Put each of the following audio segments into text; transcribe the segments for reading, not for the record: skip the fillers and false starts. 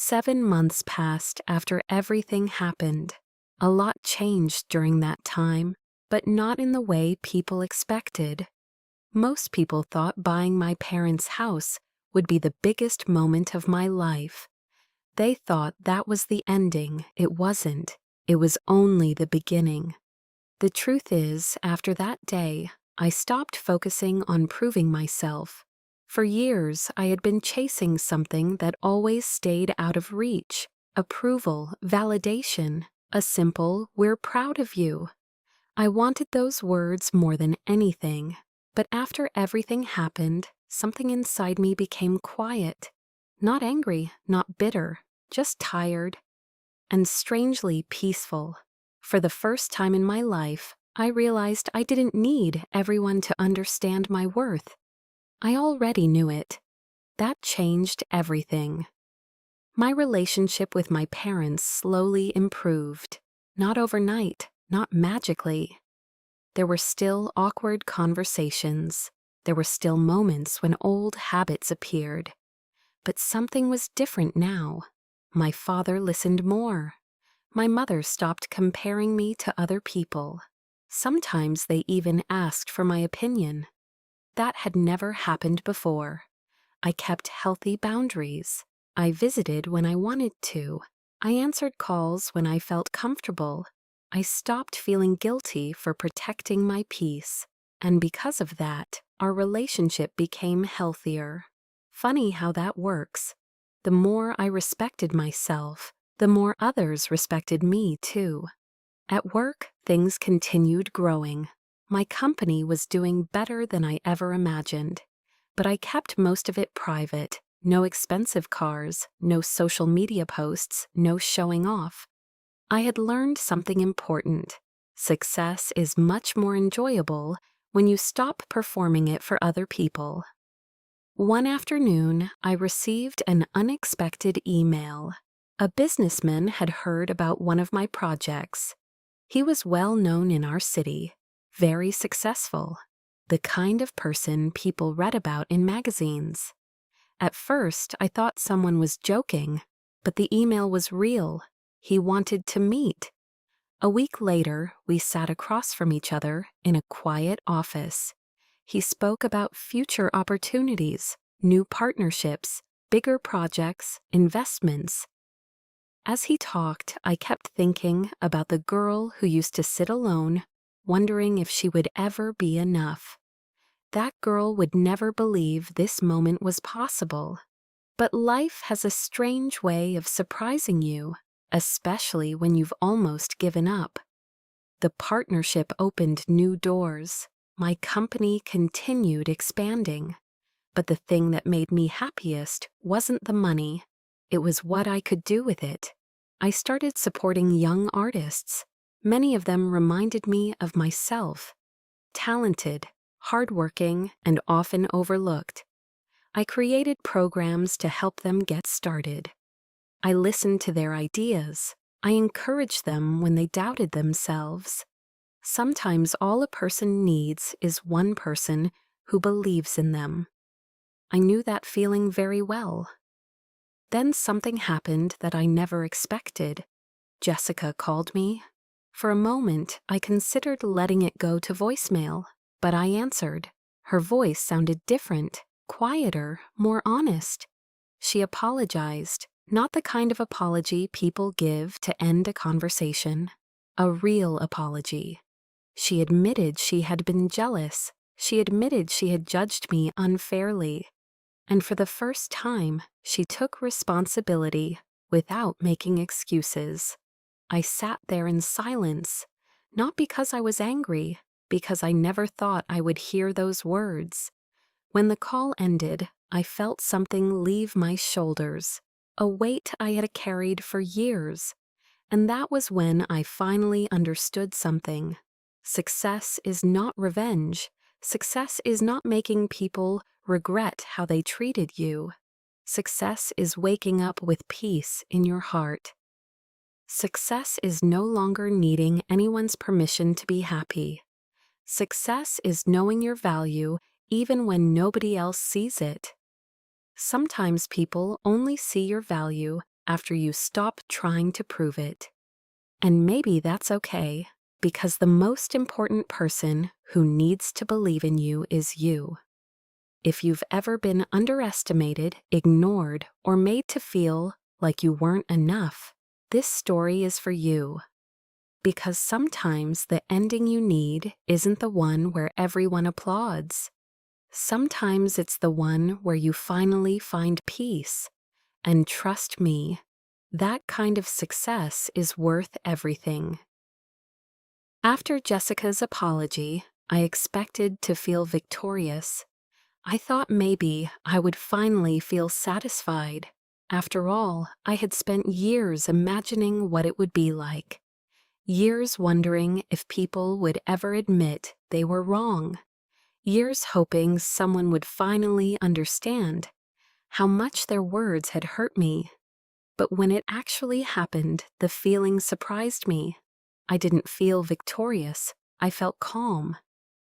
7 months passed after everything happened. A lot changed during that time, but not in the way people expected. Most people thought buying my parents' house would be the biggest moment of my life. They thought that was the ending. It wasn't. It was only the beginning. The truth is, after that day, I stopped focusing on proving myself. For years, I had been chasing something that always stayed out of reach: approval, validation, a simple, "we're proud of you." I wanted those words more than anything, but after everything happened, something inside me became quiet. Not angry, not bitter, just tired and strangely peaceful. For the first time in my life, I realized I didn't need everyone to understand my worth. I already knew it. That changed everything. My relationship with my parents slowly improved. Not overnight, not magically. There were still awkward conversations. There were still moments when old habits appeared. But something was different now. My father listened more. My mother stopped comparing me to other people. Sometimes they even asked for my opinion. That had never happened before. I kept healthy boundaries. I visited when I wanted to. I answered calls when I felt comfortable. I stopped feeling guilty for protecting my peace. And because of that, our relationship became healthier. Funny how that works. The more I respected myself, the more others respected me too. At work, things continued growing. My company was doing better than I ever imagined. But I kept most of it private. No expensive cars, no social media posts, no showing off. I had learned something important. Success is much more enjoyable when you stop performing it for other people. One afternoon, I received an unexpected email. A businessman had heard about one of my projects. He was well known in our city, very successful, the kind of person people read about in magazines. At first, I thought someone was joking, but the email was real. He wanted to meet. A week later, we sat across from each other in a quiet office. He spoke about future opportunities, new partnerships, bigger projects, investments. As he talked, I kept thinking about the girl who used to sit alone, wondering if she would ever be enough. That girl would never believe this moment was possible. But life has a strange way of surprising you, especially when you've almost given up. The partnership opened new doors. My company continued expanding. But the thing that made me happiest wasn't the money. It was what I could do with it. I started supporting young artists. Many of them reminded me of myself. Talented, hardworking, and often overlooked. I created programs to help them get started. I listened to their ideas. I encouraged them when they doubted themselves. Sometimes all a person needs is one person who believes in them. I knew that feeling very well. Then something happened that I never expected. Jessica called me. For a moment, I considered letting it go to voicemail, but I answered. Her voice sounded different, quieter, more honest. She apologized, not the kind of apology people give to end a conversation. A real apology. She admitted she had been jealous. She admitted she had judged me unfairly. And for the first time, she took responsibility without making excuses. I sat there in silence, not because I was angry, because I never thought I would hear those words. When the call ended, I felt something leave my shoulders, a weight I had carried for years. And that was when I finally understood something. Success is not revenge. Success is not making people regret how they treated you. Success is waking up with peace in your heart. Success is no longer needing anyone's permission to be happy. Success is knowing your value even when nobody else sees it. Sometimes people only see your value after you stop trying to prove it. And maybe that's okay, because the most important person who needs to believe in you is you. If you've ever been underestimated, ignored, or made to feel like you weren't enough, this story is for you. Because sometimes the ending you need isn't the one where everyone applauds. Sometimes it's the one where you finally find peace. And trust me, that kind of success is worth everything. After Jessica's apology, I expected to feel victorious. I thought maybe I would finally feel satisfied. After all, I had spent years imagining what it would be like. Years wondering if people would ever admit they were wrong. Years hoping someone would finally understand how much their words had hurt me. But when it actually happened, the feeling surprised me. I didn't feel victorious. I felt calm.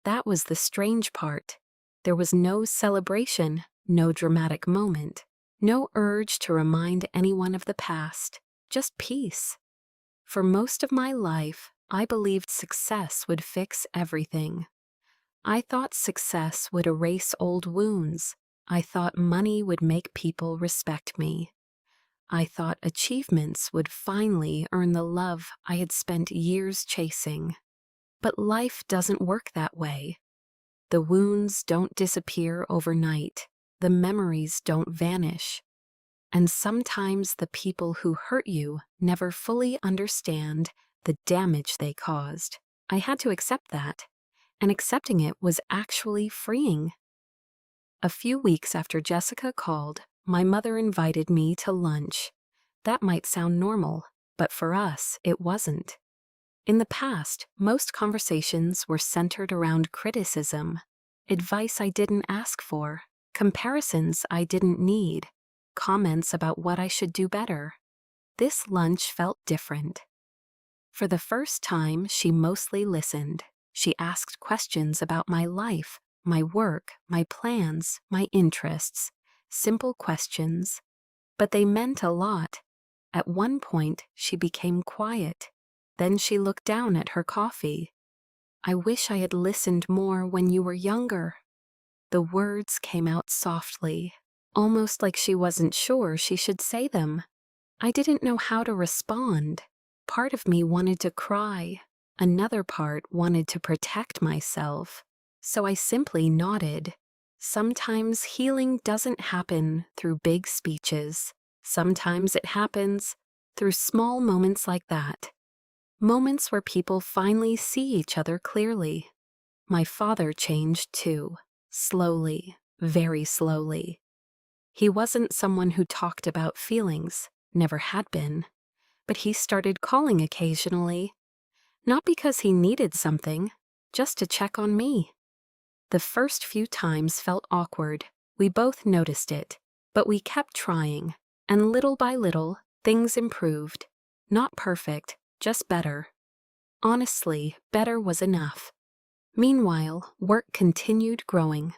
That was the strange part. There was no celebration, no dramatic moment, no urge to remind anyone of the past, just peace. For most of my life, I believed success would fix everything. I thought success would erase old wounds. I thought money would make people respect me. I thought achievements would finally earn the love I had spent years chasing. But life doesn't work that way. The wounds don't disappear overnight. The memories don't vanish. And sometimes the people who hurt you never fully understand the damage they caused. I had to accept that, and accepting it was actually freeing. A few weeks after Jessica called, my mother invited me to lunch. That might sound normal, but for us, it wasn't. In the past, most conversations were centered around criticism, advice I didn't ask for, comparisons I didn't need, comments about what I should do better. This lunch felt different. For the first time, she mostly listened. She asked questions about my life, my work, my plans, my interests. Simple questions, but they meant a lot. At one point, she became quiet. Then she looked down at her coffee. "I wish I had listened more when you were younger." The words came out softly, almost like she wasn't sure she should say them. I didn't know how to respond. Part of me wanted to cry. Another part wanted to protect myself. So I simply nodded. Sometimes healing doesn't happen through big speeches. Sometimes it happens through small moments like that. Moments where people finally see each other clearly. My father changed too. Slowly, very slowly. He wasn't someone who talked about feelings, never had been. But he started calling occasionally. Not because he needed something, just to check on me. The first few times felt awkward. We both noticed it, but we kept trying. And little by little, things improved. Not perfect, just better. Honestly, better was enough. Meanwhile, work continued growing.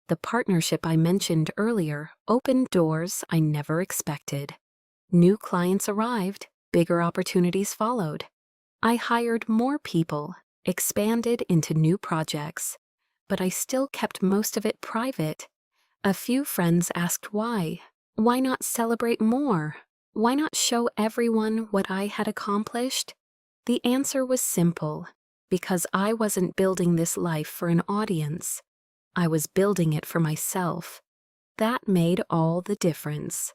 The partnership I mentioned earlier opened doors I never expected. New clients arrived, bigger opportunities followed. I hired more people, expanded into new projects, but I still kept most of it private. A few friends asked why. Why not celebrate more? Why not show everyone what I had accomplished? The answer was simple, because I wasn't building this life for an audience. I was building it for myself. That made all the difference.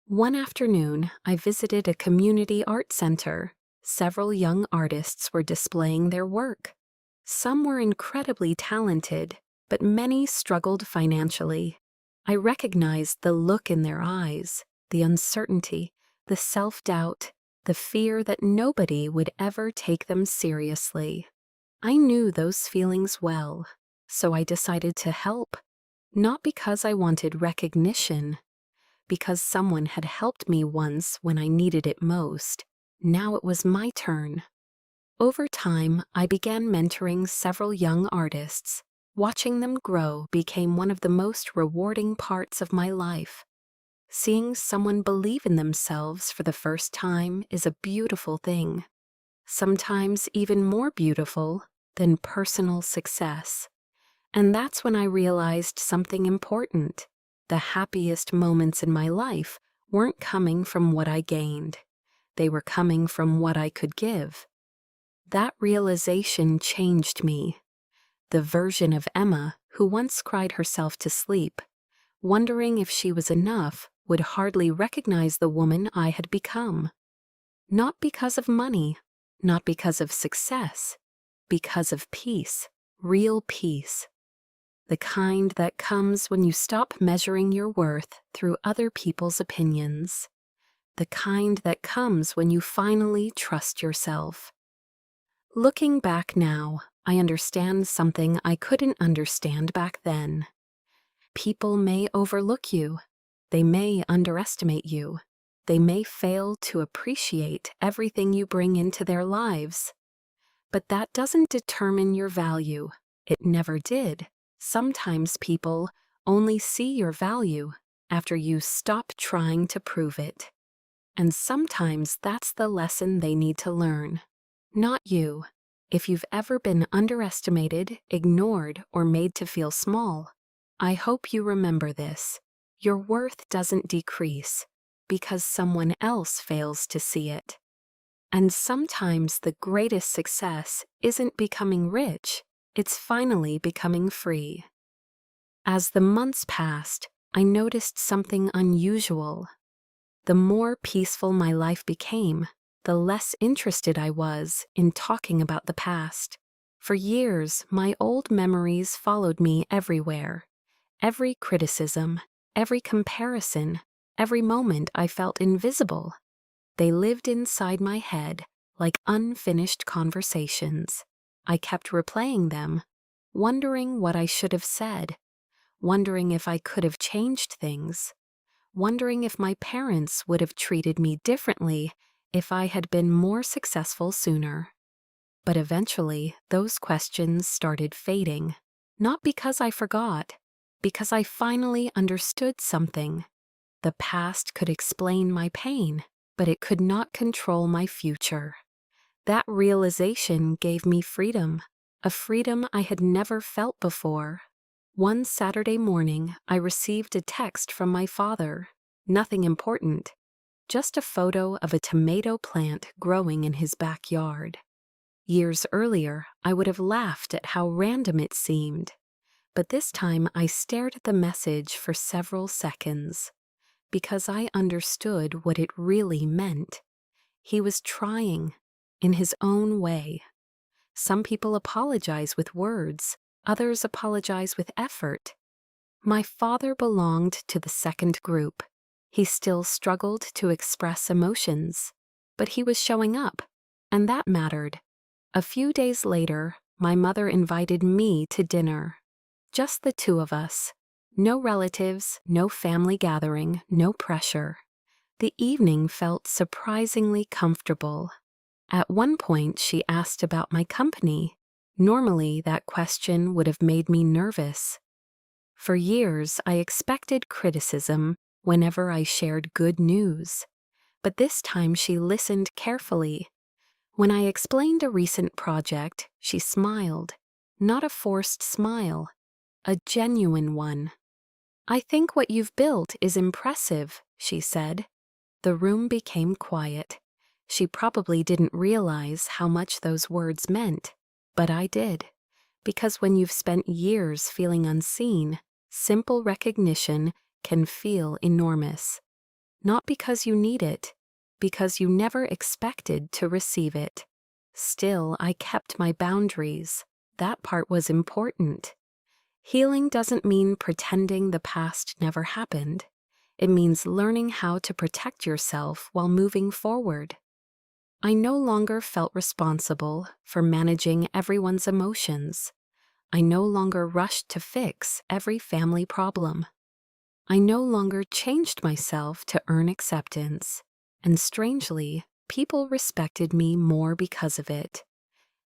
One afternoon, I visited a community art center. Several young artists were displaying their work. Some were incredibly talented, but many struggled financially. I recognized the look in their eyes, the uncertainty, the self-doubt, the fear that nobody would ever take them seriously. I knew those feelings well, so I decided to help. Not because I wanted recognition, because someone had helped me once when I needed it most. Now it was my turn. Over time, I began mentoring several young artists. Watching them grow became one of the most rewarding parts of my life. Seeing someone believe in themselves for the first time is a beautiful thing, sometimes even more beautiful than personal success. And that's when I realized something important. The happiest moments in my life weren't coming from what I gained. They were coming from what I could give. That realization changed me. The version of Emma who once cried herself to sleep, wondering if she was enough, would hardly recognize the woman I had become. Not because of money, not because of success, because of peace, real peace. The kind that comes when you stop measuring your worth through other people's opinions. The kind that comes when you finally trust yourself. Looking back now, I understand something I couldn't understand back then. People may overlook you. They may underestimate you. They may fail to appreciate everything you bring into their lives. But that doesn't determine your value. It never did. Sometimes people only see your value after you stop trying to prove it. And sometimes that's the lesson they need to learn. Not you. If you've ever been underestimated, ignored, or made to feel small, I hope you remember this. Your worth doesn't decrease because someone else fails to see it. And sometimes the greatest success isn't becoming rich, it's finally becoming free. As the months passed, I noticed something unusual. The more peaceful my life became, the less interested I was in talking about the past. For years, my old memories followed me everywhere. Every criticism, every comparison, every moment I felt invisible. They lived inside my head like unfinished conversations. I kept replaying them, wondering what I should have said, wondering if I could have changed things, wondering if my parents would have treated me differently if I had been more successful sooner. But eventually, those questions started fading, not because I forgot, because I finally understood something. The past could explain my pain, but it could not control my future. That realization gave me freedom, a freedom I had never felt before. One Saturday morning, I received a text from my father. Nothing important, just a photo of a tomato plant growing in his backyard. Years earlier, I would have laughed at how random it seemed, but this time I stared at the message for several seconds, because I understood what it really meant. He was trying, in his own way. Some people apologize with words, others apologize with effort. My father belonged to the second group. He still struggled to express emotions, but he was showing up, and that mattered. A few days later, my mother invited me to dinner. Just the two of us. No relatives, no family gathering, no pressure. The evening felt surprisingly comfortable. At one point, she asked about my company. Normally, that question would have made me nervous. For years, I expected criticism whenever I shared good news. But this time, she listened carefully. When I explained a recent project, she smiled. Not a forced smile, a genuine one. "I think what you've built is impressive," she said. The room became quiet. She probably didn't realize how much those words meant, but I did. Because when you've spent years feeling unseen, simple recognition can feel enormous. Not because you need it, because you never expected to receive it. Still, I kept my boundaries. That part was important. Healing doesn't mean pretending the past never happened. It means learning how to protect yourself while moving forward. I no longer felt responsible for managing everyone's emotions. I no longer rushed to fix every family problem. I no longer changed myself to earn acceptance. And strangely, people respected me more because of it.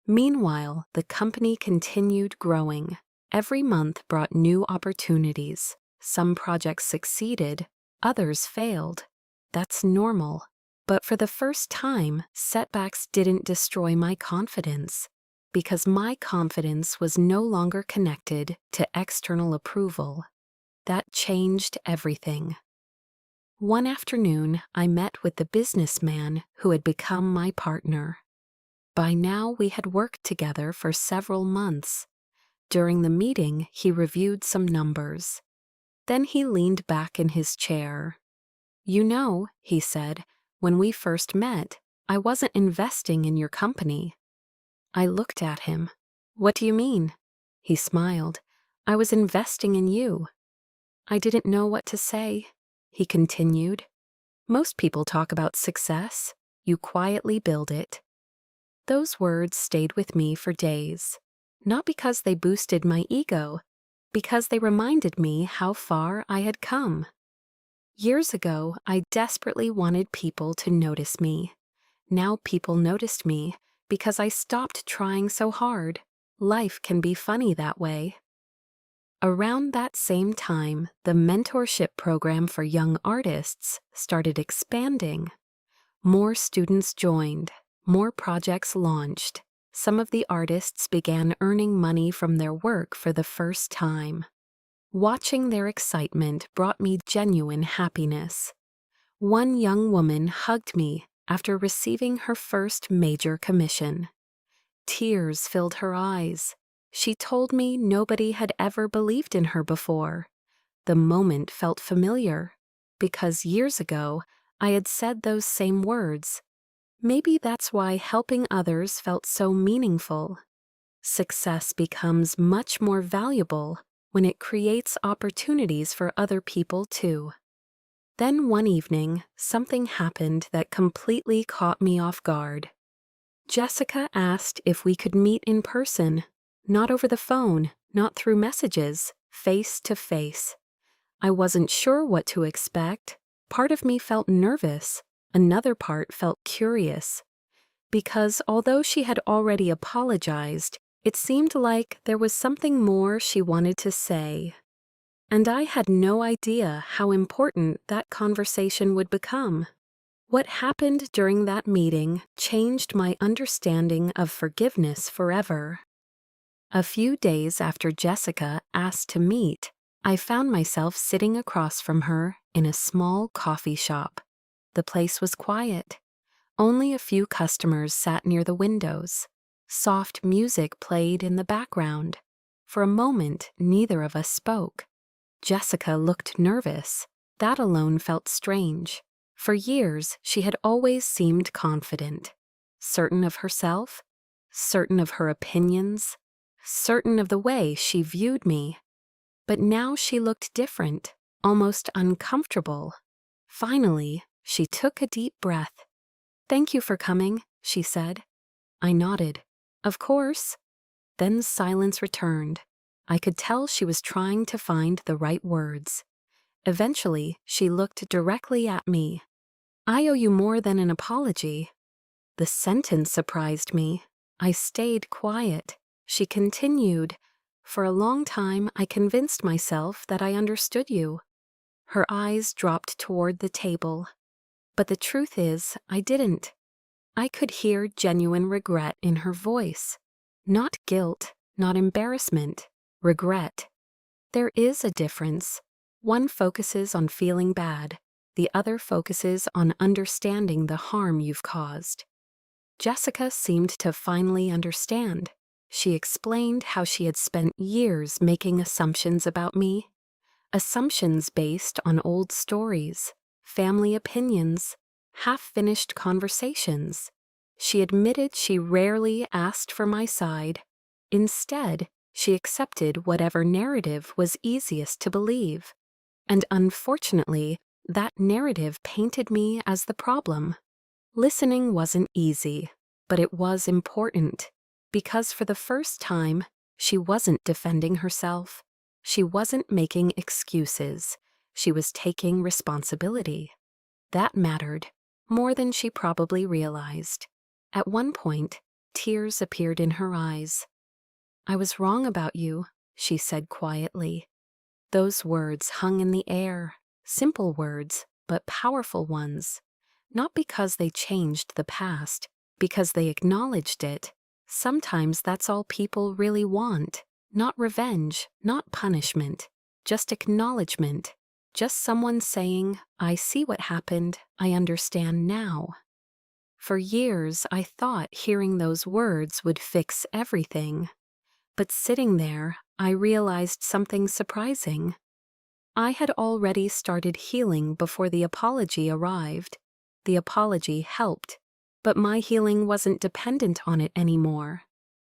Meanwhile, the company continued growing. Every month brought new opportunities. Some projects succeeded, Others failed. That's normal. But for the first time, setbacks didn't destroy my confidence, because my confidence was no longer connected to external approval. That changed everything. One afternoon, I met with the businessman who had become my partner. By now, we had worked together for several months. During the meeting, he reviewed some numbers. Then he leaned back in his chair. "You know," he said, "when we first met, I wasn't investing in your company." I looked at him. "What do you mean?" He smiled. "I was investing in you." I didn't know what to say. He continued. "Most people talk about success. You quietly build it." Those words stayed with me for days. Not because they boosted my ego, because they reminded me how far I had come. Years ago, I desperately wanted people to notice me. Now people noticed me because I stopped trying so hard. Life can be funny that way. Around that same time, the mentorship program for young artists started expanding. More students joined, more projects launched. Some of the artists began earning money from their work for the first time. Watching their excitement brought me genuine happiness. One young woman hugged me after receiving her first major commission. Tears filled her eyes. She told me nobody had ever believed in her before. The moment felt familiar, because years ago I had said those same words. Maybe that's why helping others felt so meaningful. Success becomes much more valuable when it creates opportunities for other people too. Then one evening, something happened that completely caught me off guard. Jessica asked if we could meet in person, not over the phone, not through messages, face to face. I wasn't sure what to expect. Part of me felt nervous. Another part felt curious. Because although she had already apologized, it seemed like there was something more she wanted to say. And I had no idea how important that conversation would become. What happened during that meeting changed my understanding of forgiveness forever. A few days after Jessica asked to meet, I found myself sitting across from her in a small coffee shop. The place was quiet. Only a few customers sat near the windows. Soft music played in the background. For a moment, neither of us spoke. Jessica looked nervous. That alone felt strange. For years, she had always seemed confident. Certain of herself, certain of her opinions, certain of the way she viewed me. But now she looked different, almost uncomfortable. Finally, she took a deep breath. "Thank you for coming," she said. I nodded. "Of course." Then silence returned. I could tell she was trying to find the right words. Eventually, she looked directly at me. "I owe you more than an apology." The sentence surprised me. I stayed quiet. She continued, "For a long time, I convinced myself that I understood you." Her eyes dropped toward the table. But the truth is, I didn't. I could hear genuine regret in her voice. Not guilt, not embarrassment, regret. There is a difference. One focuses on feeling bad. The other focuses on understanding the harm you've caused. Jessica seemed to finally understand. She explained how she had spent years making assumptions about me. Assumptions based on old stories, family opinions, half-finished conversations. She admitted she rarely asked for my side. Instead, she accepted whatever narrative was easiest to believe. And unfortunately, that narrative painted me as the problem. Listening wasn't easy, but it was important, because for the first time, she wasn't defending herself. She wasn't making excuses. She was taking responsibility. That mattered, more than she probably realized. At one point, tears appeared in her eyes. "I was wrong about you," she said quietly. Those words hung in the air. Simple words, but powerful ones. Not because they changed the past, because they acknowledged it. Sometimes that's all people really want. Not revenge, not punishment, just acknowledgement. Just someone saying, I see what happened, I understand now. For years, I thought hearing those words would fix everything. But sitting there, I realized something surprising. I had already started healing before the apology arrived. The apology helped, but my healing wasn't dependent on it anymore.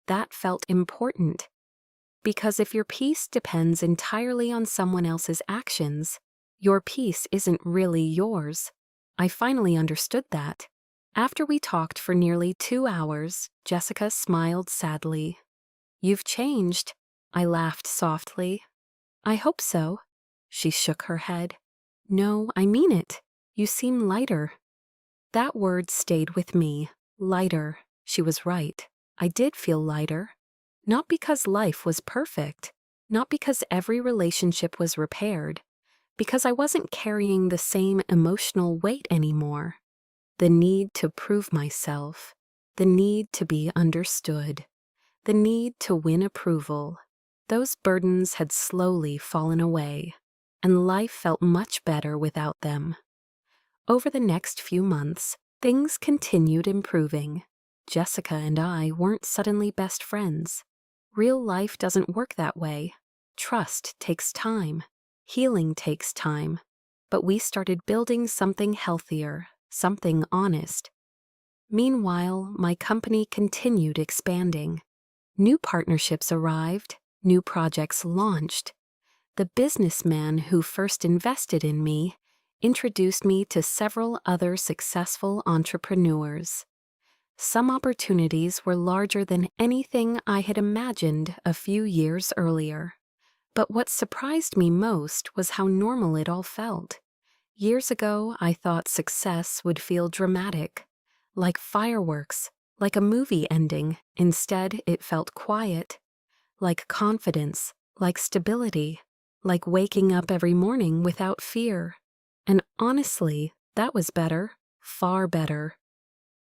That felt important. Because if your peace depends entirely on someone else's actions, your peace isn't really yours. I finally understood that. After we talked for nearly 2 hours, Jessica smiled sadly. You've changed, I laughed softly. I hope so. She shook her head. No, I mean it. You seem lighter. That word stayed with me. Lighter. She was right. I did feel lighter. Not because life was perfect. Not because every relationship was repaired. Because I wasn't carrying the same emotional weight anymore. The need to prove myself. The need to be understood. The need to win approval. Those burdens had slowly fallen away, and life felt much better without them. Over the next few months, things continued improving. Jessica and I weren't suddenly best friends. Real life doesn't work that way. Trust takes time. Healing takes time. But we started building something healthier, something honest. Meanwhile, my company continued expanding. New partnerships arrived, new projects launched. The businessman who first invested in me introduced me to several other successful entrepreneurs. Some opportunities were larger than anything I had imagined a few years earlier. But what surprised me most was how normal it all felt. Years ago, I thought success would feel dramatic, like fireworks, like a movie ending. Instead, it felt quiet, like confidence, like stability, like waking up every morning without fear. And honestly, that was better, far better.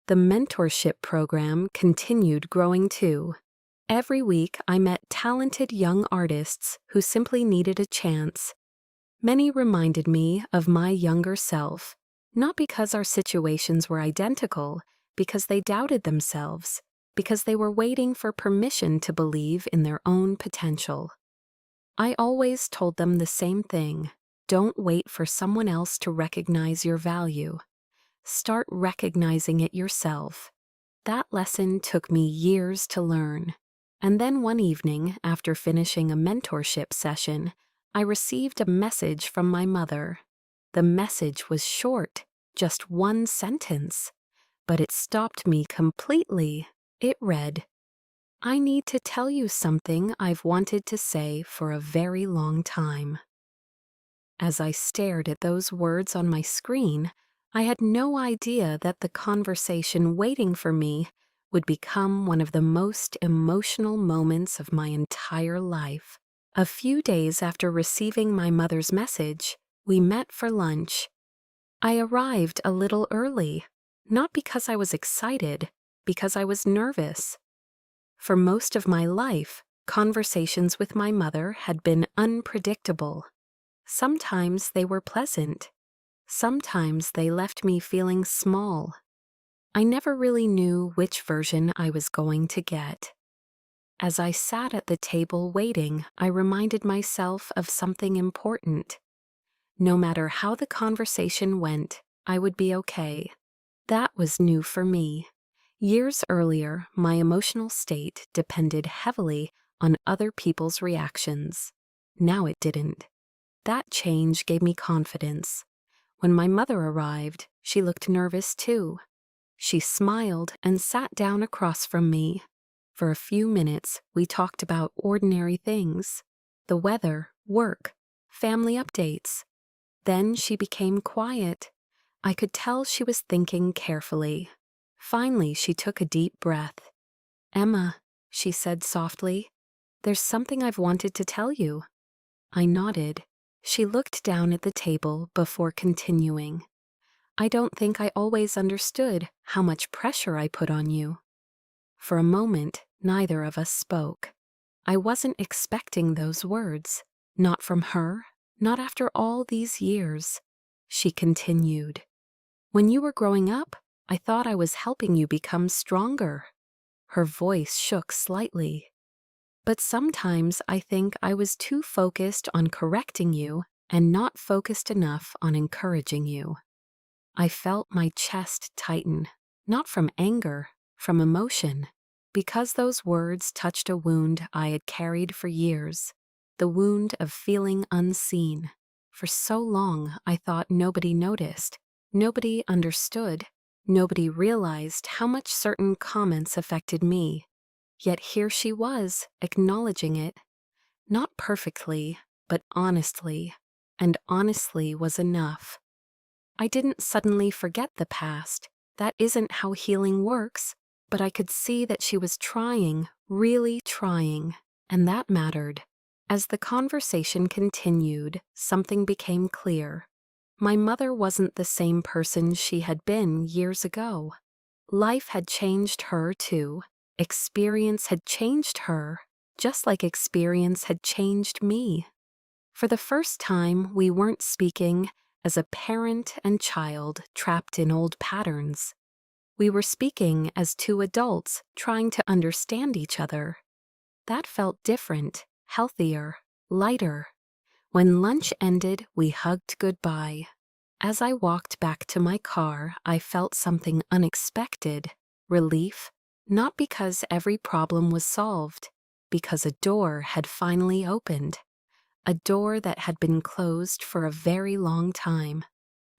The mentorship program continued growing too. Every week, I met talented young artists who simply needed a chance. Many reminded me of my younger self, not because our situations were identical, because they doubted themselves, because they were waiting for permission to believe in their own potential. I always told them the same thing: don't wait for someone else to recognize your value. Start recognizing it yourself. That lesson took me years to learn. And then one evening, after finishing a mentorship session, I received a message from my mother. The message was short, just one sentence, but it stopped me completely. It read, I need to tell you something I've wanted to say for a very long time. As I stared at those words on my screen, I had no idea that the conversation waiting for me would become one of the most emotional moments of my entire life. A few days after receiving my mother's message, we met for lunch. I arrived a little early, not because I was excited, because I was nervous. For most of my life, conversations with my mother had been unpredictable. Sometimes they were pleasant. Sometimes they left me feeling small. I never really knew which version I was going to get. As I sat at the table waiting, I reminded myself of something important. No matter how the conversation went, I would be okay. That was new for me. Years earlier, my emotional state depended heavily on other people's reactions. Now it didn't. That change gave me confidence. When my mother arrived, she looked nervous too. She smiled and sat down across from me. For a few minutes, we talked about ordinary things: the weather, work, family updates. Then she became quiet. I could tell she was thinking carefully. Finally, she took a deep breath. Emma, she said softly, there's something I've wanted to tell you. I nodded. She looked down at the table before continuing. I don't think I always understood how much pressure I put on you. For a moment, neither of us spoke. I wasn't expecting those words. Not from her, not after all these years. She continued. When you were growing up, I thought I was helping you become stronger. Her voice shook slightly. But sometimes I think I was too focused on correcting you and not focused enough on encouraging you. I felt my chest tighten, not from anger, from emotion, because those words touched a wound I had carried for years, the wound of feeling unseen. For so long I thought nobody noticed, nobody understood, nobody realized how much certain comments affected me. Yet here she was, acknowledging it. Not perfectly, but honestly, and honestly was enough. I didn't suddenly forget the past. That isn't how healing works, but I could see that she was trying, really trying, and that mattered. As the conversation continued, something became clear. My mother wasn't the same person she had been years ago. Life had changed her too. Experience had changed her, just like experience had changed me. For the first time, we weren't speaking as a parent and child trapped in old patterns. We were speaking as two adults trying to understand each other. That felt different, healthier, lighter. When lunch ended, we hugged goodbye. As I walked back to my car, I felt something unexpected, relief, not because every problem was solved, because a door had finally opened. A door that had been closed for a very long time.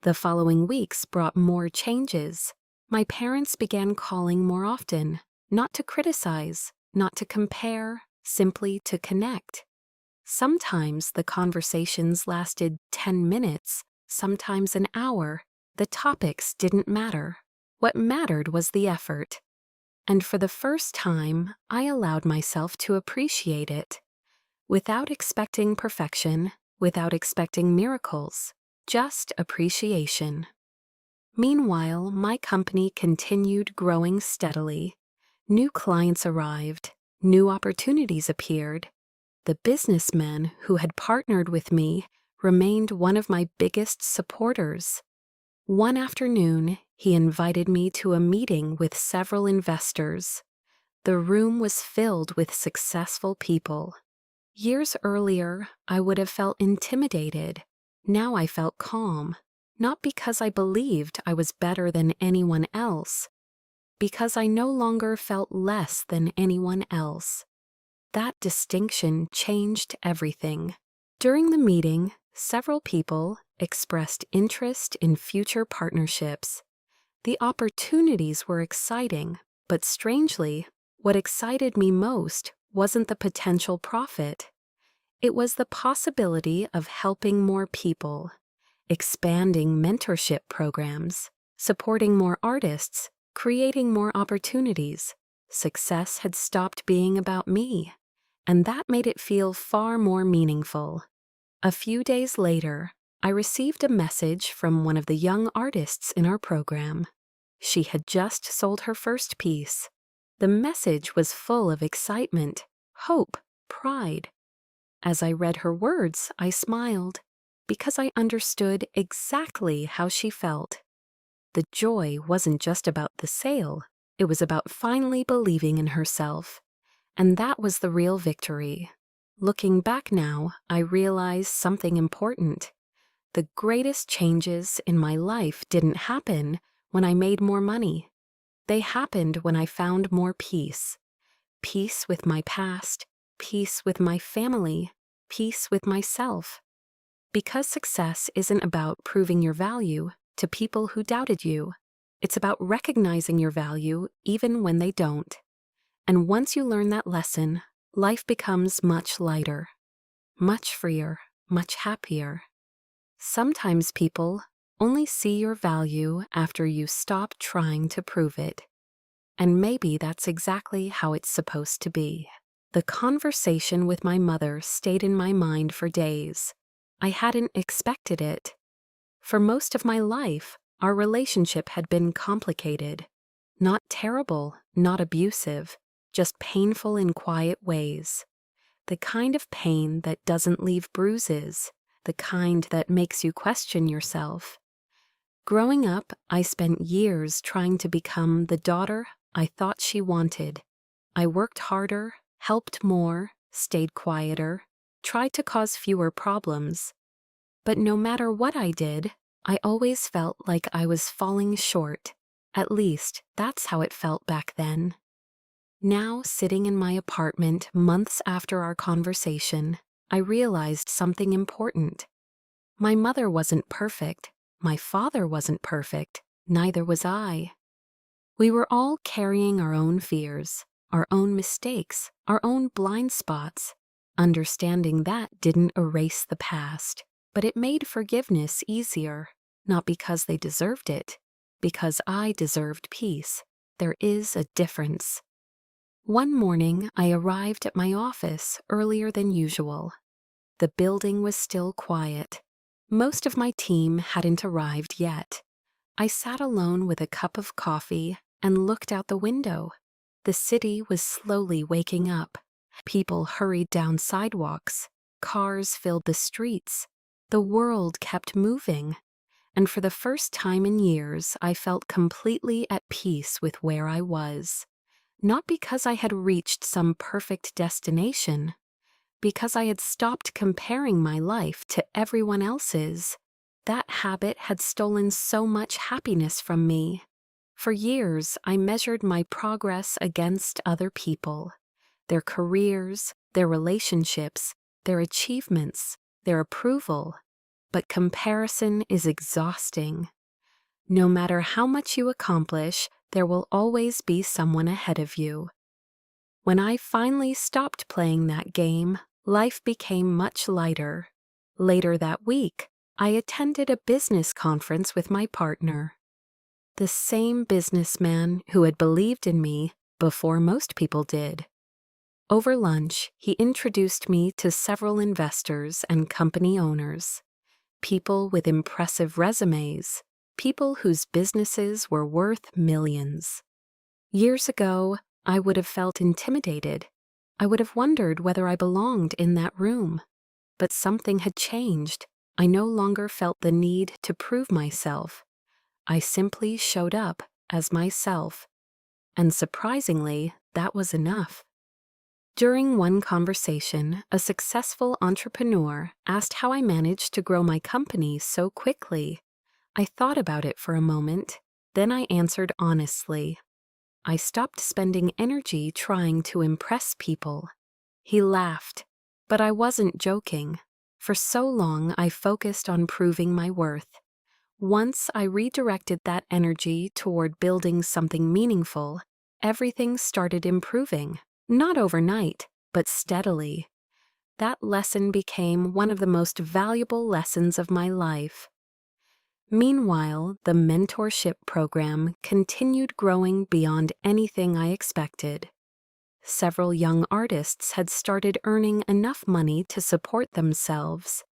The following weeks brought more changes. My parents began calling more often, not to criticize, not to compare, simply to connect. Sometimes the conversations lasted 10 minutes, sometimes an hour. The topics didn't matter. What mattered was the effort. And for the first time, I allowed myself to appreciate it. Without expecting perfection, without expecting miracles, just appreciation. Meanwhile, my company continued growing steadily. New clients arrived, new opportunities appeared. The businessman who had partnered with me remained one of my biggest supporters. One afternoon, he invited me to a meeting with several investors. The room was filled with successful people. Years earlier, I would have felt intimidated. Now I felt calm, not because I believed I was better than anyone else, because I no longer felt less than anyone else. That distinction changed everything. During the meeting, several people expressed interest in future partnerships. The opportunities were exciting, but strangely, what excited me most wasn't the potential profit. It was the possibility of helping more people, expanding mentorship programs, supporting more artists, creating more opportunities. Success had stopped being about me, and that made it feel far more meaningful. A few days later, I received a message from one of the young artists in our program. She had just sold her first piece. The message was full of excitement, hope, pride. As I read her words, I smiled, because I understood exactly how she felt. The joy wasn't just about the sale, it was about finally believing in herself. And that was the real victory. Looking back now, I realize something important. The greatest changes in my life didn't happen when I made more money. They happened when I found more peace. Peace with my past, peace with my family, peace with myself. Because success isn't about proving your value to people who doubted you. It's about recognizing your value even when they don't. And once you learn that lesson, life becomes much lighter, much freer, much happier. Sometimes people only see your value after you stop trying to prove it. And maybe that's exactly how it's supposed to be. The conversation with my mother stayed in my mind for days. I hadn't expected it. For most of my life, our relationship had been complicated. Not terrible, not abusive, just painful in quiet ways. The kind of pain that doesn't leave bruises, the kind that makes you question yourself. Growing up, I spent years trying to become the daughter I thought she wanted. I worked harder, helped more, stayed quieter, tried to cause fewer problems. But no matter what I did, I always felt like I was falling short. At least, that's how it felt back then. Now, sitting in my apartment months after our conversation, I realized something important. My mother wasn't perfect. My father wasn't perfect. Neither was I. We were all carrying our own fears, our own mistakes, our own blind spots. Understanding that didn't erase the past, but it made forgiveness easier, not because they deserved it, because I deserved peace. There is a difference. One morning, I arrived at my office earlier than usual. The building was still quiet. Most of my team hadn't arrived yet. I sat alone with a cup of coffee and looked out the window. The city was slowly waking up. People hurried down sidewalks. Cars filled the streets. The world kept moving. And for the first time in years, I felt completely at peace with where I was. Not because I had reached some perfect destination, because I had stopped comparing my life to everyone else's. That habit had stolen so much happiness from me. For years, I measured my progress against other people, their careers, their relationships, their achievements, their approval. But comparison is exhausting. No matter how much you accomplish, there will always be someone ahead of you. When I finally stopped playing that game, life became much lighter. Later that week, I attended a business conference with my partner. The same businessman who had believed in me before most people did. Over lunch, he introduced me to several investors and company owners. People with impressive resumes, people whose businesses were worth millions. Years ago, I would have felt intimidated. I would have wondered whether I belonged in that room. But something had changed. I no longer felt the need to prove myself. I simply showed up as myself. And surprisingly, that was enough. During one conversation, a successful entrepreneur asked how I managed to grow my company so quickly. I thought about it for a moment, then I answered honestly. I stopped spending energy trying to impress people. He laughed, but I wasn't joking. For so long, I focused on proving my worth. Once I redirected that energy toward building something meaningful, everything started improving. Not overnight, but steadily. That lesson became one of the most valuable lessons of my life. Meanwhile, the mentorship program continued growing beyond anything I expected. Several young artists had started earning enough money to support themselves.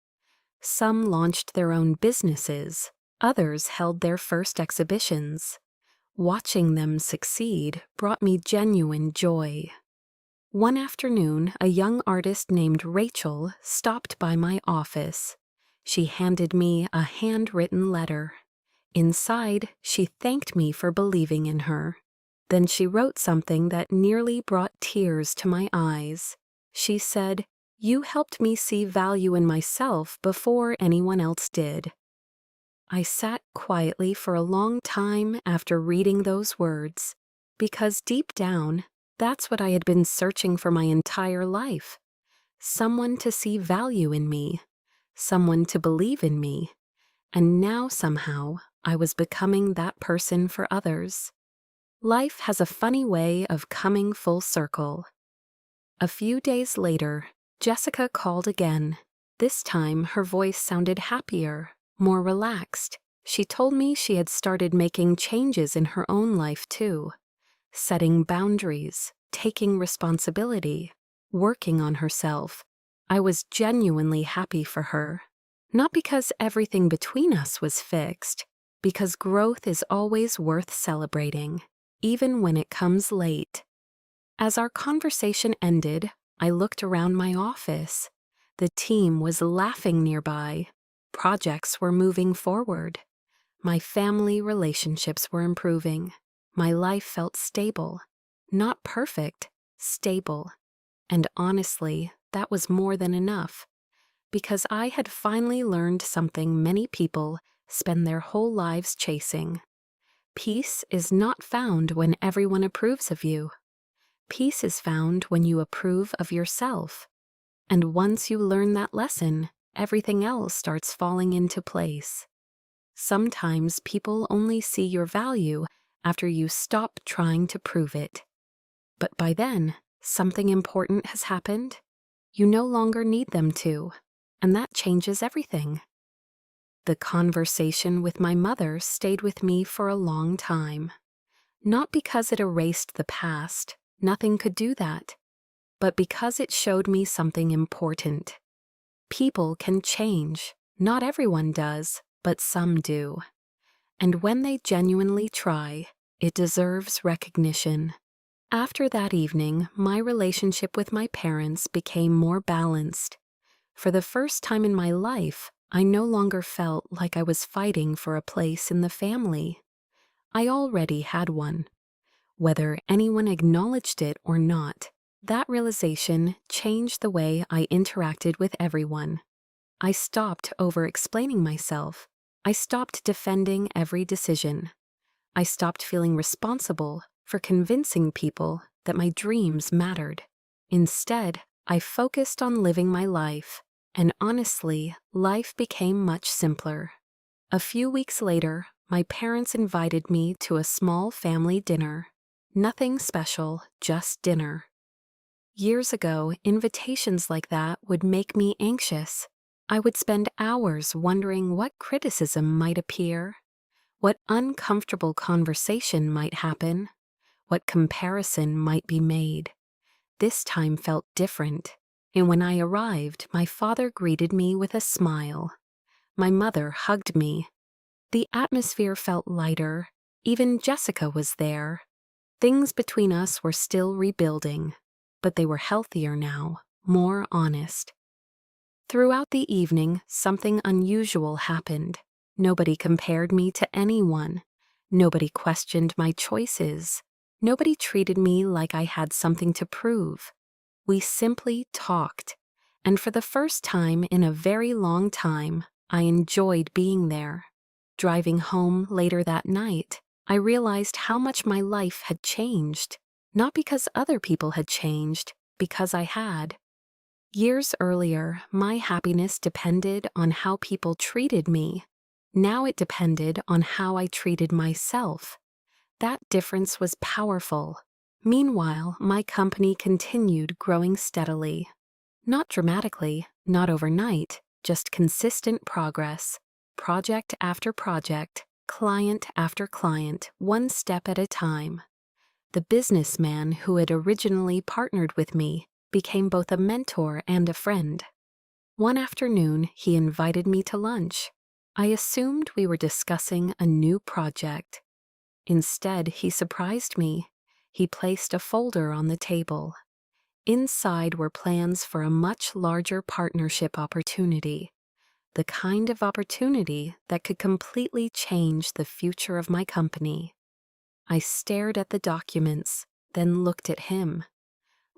Some launched their own businesses, others held their first exhibitions. Watching them succeed brought me genuine joy. One afternoon, a young artist named Rachel stopped by my office. She handed me a handwritten letter. Inside, she thanked me for believing in her. Then she wrote something that nearly brought tears to my eyes. She said, "You helped me see value in myself before anyone else did." I sat quietly for a long time after reading those words, because deep down, that's what I had been searching for my entire life. Someone to see value in me, someone to believe in me, and now somehow I was becoming that person for others. Life has a funny way of coming full circle. A few days later, Jessica called again. This time her voice sounded happier, more relaxed. She told me she had started making changes in her own life too. Setting boundaries, taking responsibility, working on herself. I was genuinely happy for her. Not because everything between us was fixed, because growth is always worth celebrating, even when it comes late. As our conversation ended, I looked around my office. The team was laughing nearby. Projects were moving forward. My family relationships were improving. My life felt stable. Not perfect, stable. And honestly, that was more than enough. Because I had finally learned something many people spend their whole lives chasing. Peace is not found when everyone approves of you. Peace is found when you approve of yourself. And once you learn that lesson, everything else starts falling into place. Sometimes people only see your value after you stop trying to prove it. But by then, something important has happened. You no longer need them to, and that changes everything. The conversation with my mother stayed with me for a long time. Not because it erased the past, nothing could do that, but because it showed me something important. People can change. Not everyone does, but some do. And when they genuinely try, it deserves recognition. After that evening, my relationship with my parents became more balanced. For the first time in my life, I no longer felt like I was fighting for a place in the family. I already had one. Whether anyone acknowledged it or not, that realization changed the way I interacted with everyone. I stopped over-explaining myself. I stopped defending every decision. I stopped feeling responsible for convincing people that my dreams mattered. Instead, I focused on living my life, and honestly, life became much simpler. A few weeks later, my parents invited me to a small family dinner. Nothing special, just dinner. Years ago, invitations like that would make me anxious. I would spend hours wondering what criticism might appear, what uncomfortable conversation might happen, what comparison might be made. This time felt different, and when I arrived, my father greeted me with a smile. My mother hugged me. The atmosphere felt lighter. Even Jessica was there. Things between us were still rebuilding, but they were healthier now, more honest. Throughout the evening, something unusual happened. Nobody compared me to anyone. Nobody questioned my choices. Nobody treated me like I had something to prove. We simply talked, and for the first time in a very long time, I enjoyed being there. Driving home later that night, I realized how much my life had changed, not because other people had changed, because I had. Years earlier, my happiness depended on how people treated me. Now it depended on how I treated myself. That difference was powerful. Meanwhile, my company continued growing steadily. Not dramatically, not overnight, just consistent progress. Project after project, client after client, one step at a time. The businessman who had originally partnered with me became both a mentor and a friend. One afternoon, he invited me to lunch. I assumed we were discussing a new project. Instead, he surprised me. He placed a folder on the table. Inside were plans for a much larger partnership opportunity. The kind of opportunity that could completely change the future of my company. I stared at the documents, then looked at him.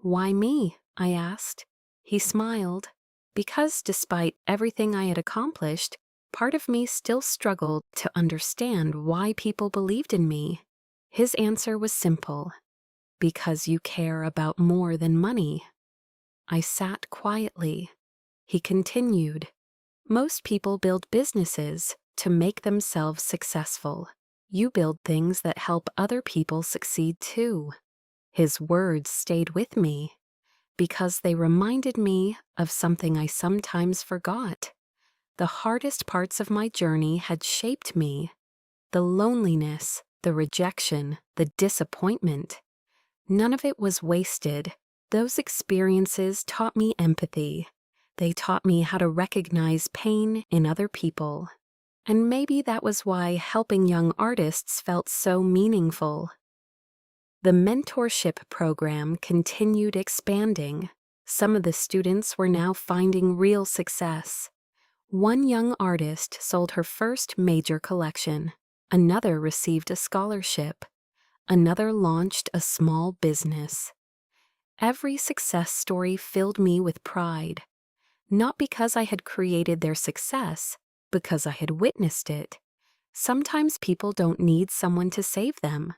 "Why me?" I asked. He smiled. Because despite everything I had accomplished, part of me still struggled to understand why people believed in me. His answer was simple. Because you care about more than money. I sat quietly. He continued. Most people build businesses to make themselves successful. You build things that help other people succeed too. His words stayed with me because they reminded me of something I sometimes forgot. The hardest parts of my journey had shaped me. The loneliness, the rejection, the disappointment. None of it was wasted. Those experiences taught me empathy. They taught me how to recognize pain in other people. And maybe that was why helping young artists felt so meaningful. The mentorship program continued expanding. Some of the students were now finding real success. One young artist sold her first major collection. Another received a scholarship. Another launched a small business. Every success story filled me with pride. Not because I had created their success, because I had witnessed it. Sometimes people don't need someone to save them.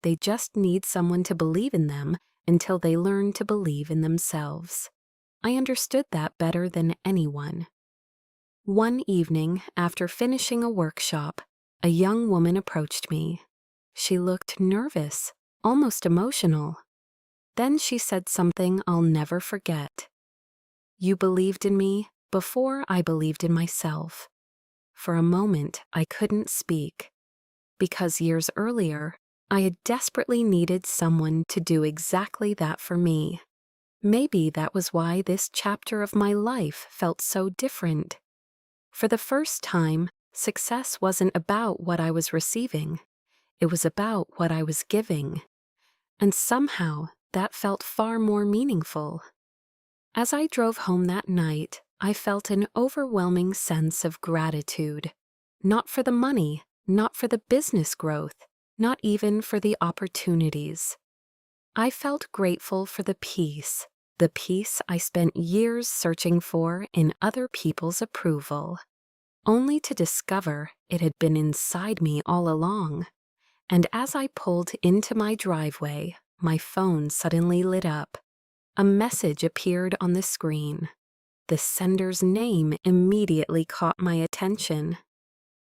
They just need someone to believe in them until they learn to believe in themselves. I understood that better than anyone. One evening, after finishing a workshop, a young woman approached me. She looked nervous, almost emotional. Then she said something I'll never forget. "You believed in me before I believed in myself." For a moment, I couldn't speak, because years earlier, I had desperately needed someone to do exactly that for me. Maybe that was why this chapter of my life felt so different. For the first time, success wasn't about what I was receiving. It was about what I was giving. And somehow, that felt far more meaningful. As I drove home that night, I felt an overwhelming sense of gratitude. Not for the money, not for the business growth, not even for the opportunities. I felt grateful for the peace I spent years searching for in other people's approval, only to discover it had been inside me all along. And as I pulled into my driveway, my phone suddenly lit up. A message appeared on the screen. The sender's name immediately caught my attention.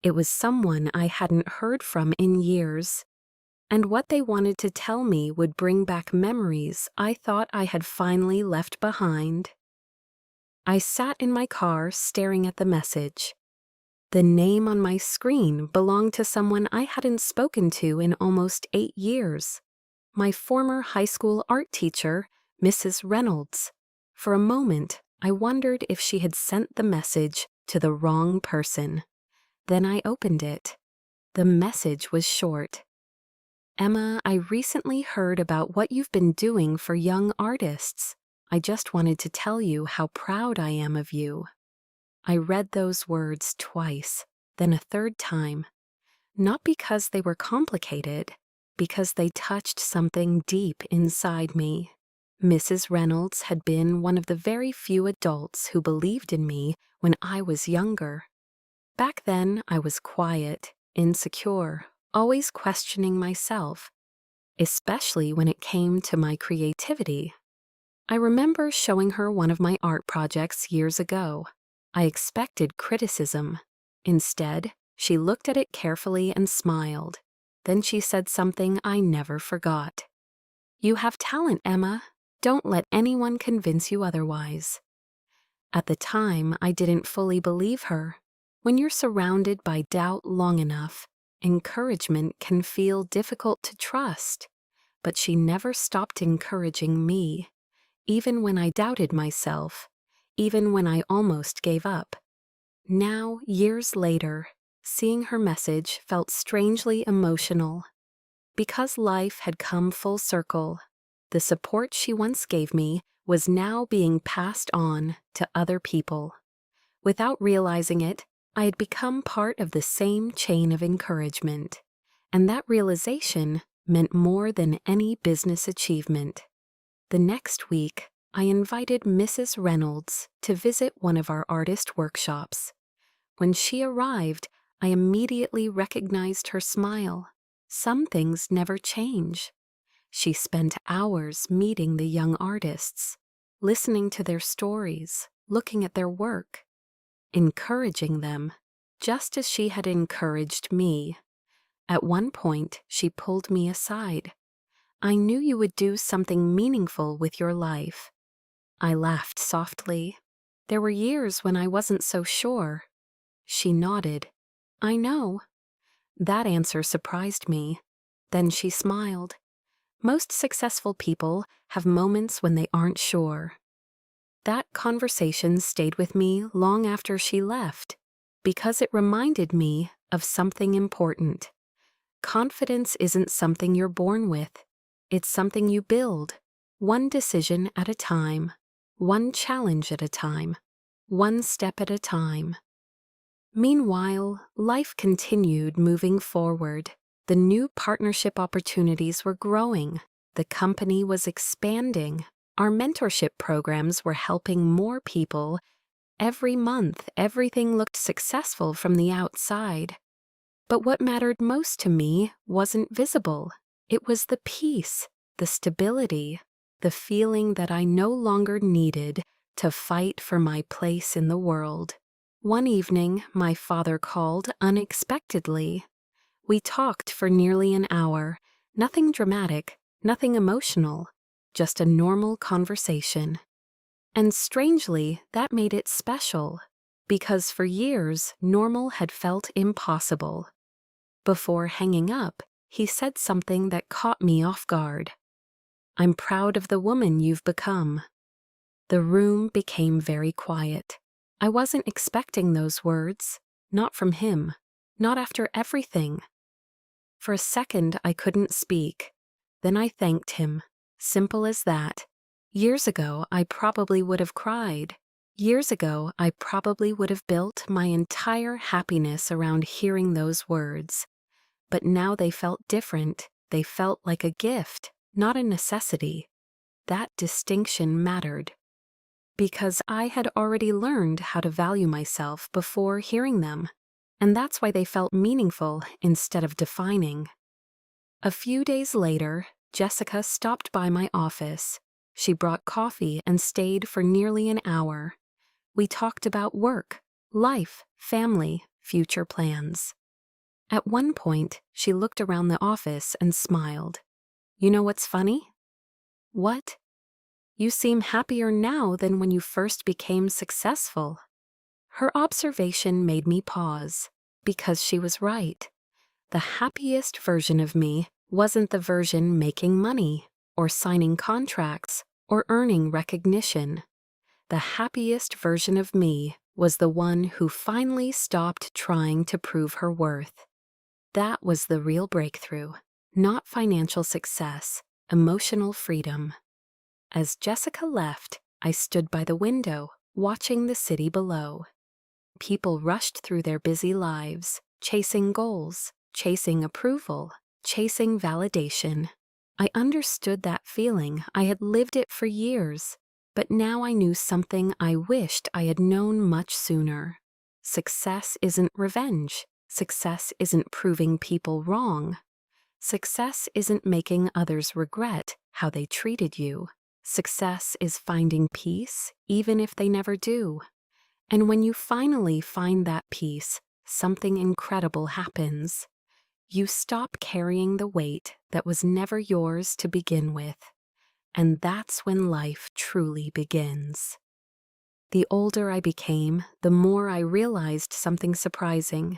It was someone I hadn't heard from in years, and what they wanted to tell me would bring back memories I thought I had finally left behind. I sat in my car staring at the message. The name on my screen belonged to someone I hadn't spoken to in almost 8 years. My former high school art teacher, Mrs. Reynolds. For a moment, I wondered if she had sent the message to the wrong person. Then I opened it. The message was short. "Emma, I recently heard about what you've been doing for young artists. I just wanted to tell you how proud I am of you." I read those words twice, then a third time. Not because they were complicated, because they touched something deep inside me. Mrs. Reynolds had been one of the very few adults who believed in me when I was younger. Back then, I was quiet, insecure, always questioning myself, especially when it came to my creativity. I remember showing her one of my art projects years ago. I expected criticism. Instead, she looked at it carefully and smiled. Then she said something I never forgot. "You have talent, Emma. Don't let anyone convince you otherwise." At the time, I didn't fully believe her. When you're surrounded by doubt long enough, encouragement can feel difficult to trust. But she never stopped encouraging me, even when I doubted myself, even when I almost gave up. Now, years later, seeing her message felt strangely emotional. Because life had come full circle, the support she once gave me was now being passed on to other people. Without realizing it, I had become part of the same chain of encouragement, and that realization meant more than any business achievement. The next week, I invited Mrs. Reynolds to visit one of our artist workshops. When she arrived, I immediately recognized her smile. Some things never change. She spent hours meeting the young artists, listening to their stories, looking at their work, encouraging them, just as she had encouraged me. At one point, she pulled me aside. "I knew you would do something meaningful with your life." I laughed softly. There were years when I wasn't so sure. She nodded. "I know." That answer surprised me. Then she smiled. Most successful people have moments when they aren't sure. That conversation stayed with me long after she left because it reminded me of something important. Confidence isn't something you're born with. It's something you build, one decision at a time, one challenge at a time, one step at a time. Meanwhile, life continued moving forward. The new partnership opportunities were growing. The company was expanding. Our mentorship programs were helping more people. Every month, everything looked successful from the outside. But what mattered most to me wasn't visible. It was the peace, the stability, the feeling that I no longer needed to fight for my place in the world. One evening, my father called unexpectedly. We talked for nearly an hour. Nothing dramatic, nothing emotional, just a normal conversation. And strangely, that made it special, because for years, normal had felt impossible. Before hanging up, he said something that caught me off guard. "I'm proud of the woman you've become." The room became very quiet. I wasn't expecting those words, not from him, not after everything. For a second, I couldn't speak. Then I thanked him. Simple as that. Years ago, I probably would have cried. Years ago, I probably would have built my entire happiness around hearing those words. But now they felt different. They felt like a gift, not a necessity. That distinction mattered. Because I had already learned how to value myself before hearing them. And that's why they felt meaningful instead of defining. A few days later, Jessica stopped by my office. She brought coffee and stayed for nearly an hour. We talked about work, life, family, future plans. At one point, she looked around the office and smiled. "You know what's funny?" "What?" "You seem happier now than when you first became successful." Her observation made me pause, because she was right. The happiest version of me wasn't the version making money, or signing contracts, or earning recognition. The happiest version of me was the one who finally stopped trying to prove her worth. That was the real breakthrough, not financial success, emotional freedom. As Jessica left, I stood by the window, watching the city below. People rushed through their busy lives, chasing goals, chasing approval, chasing validation. I understood that feeling. I had lived it for years, but now I knew something I wished I had known much sooner. Success isn't revenge. Success isn't proving people wrong. Success isn't making others regret how they treated you. Success is finding peace, even if they never do. And when you finally find that peace, something incredible happens. You stop carrying the weight that was never yours to begin with. And that's when life truly begins. The older I became, the more I realized something surprising.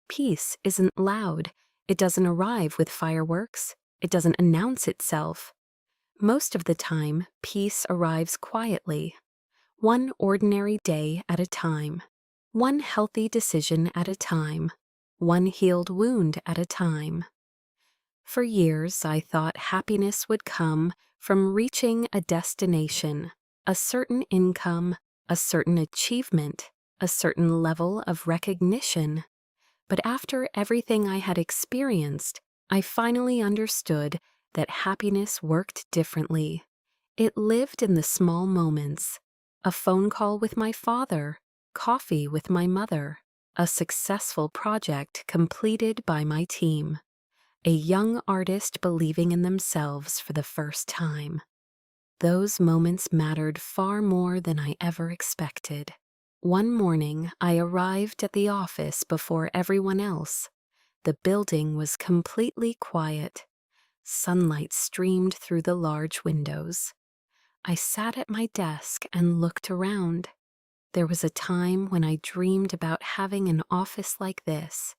Peace isn't loud. It doesn't arrive with fireworks. It doesn't announce itself. Most of the time, peace arrives quietly. One ordinary day at a time. One healthy decision at a time. One healed wound at a time. For years, I thought happiness would come from reaching a destination, a certain income, a certain achievement, a certain level of recognition. But after everything I had experienced, I finally understood that happiness worked differently. It lived in the small moments. A phone call with my father, coffee with my mother, a successful project completed by my team, a young artist believing in themselves for the first time. Those moments mattered far more than I ever expected. One morning, I arrived at the office before everyone else. The building was completely quiet. Sunlight streamed through the large windows. I sat at my desk and looked around. There was a time when I dreamed about having an office like this.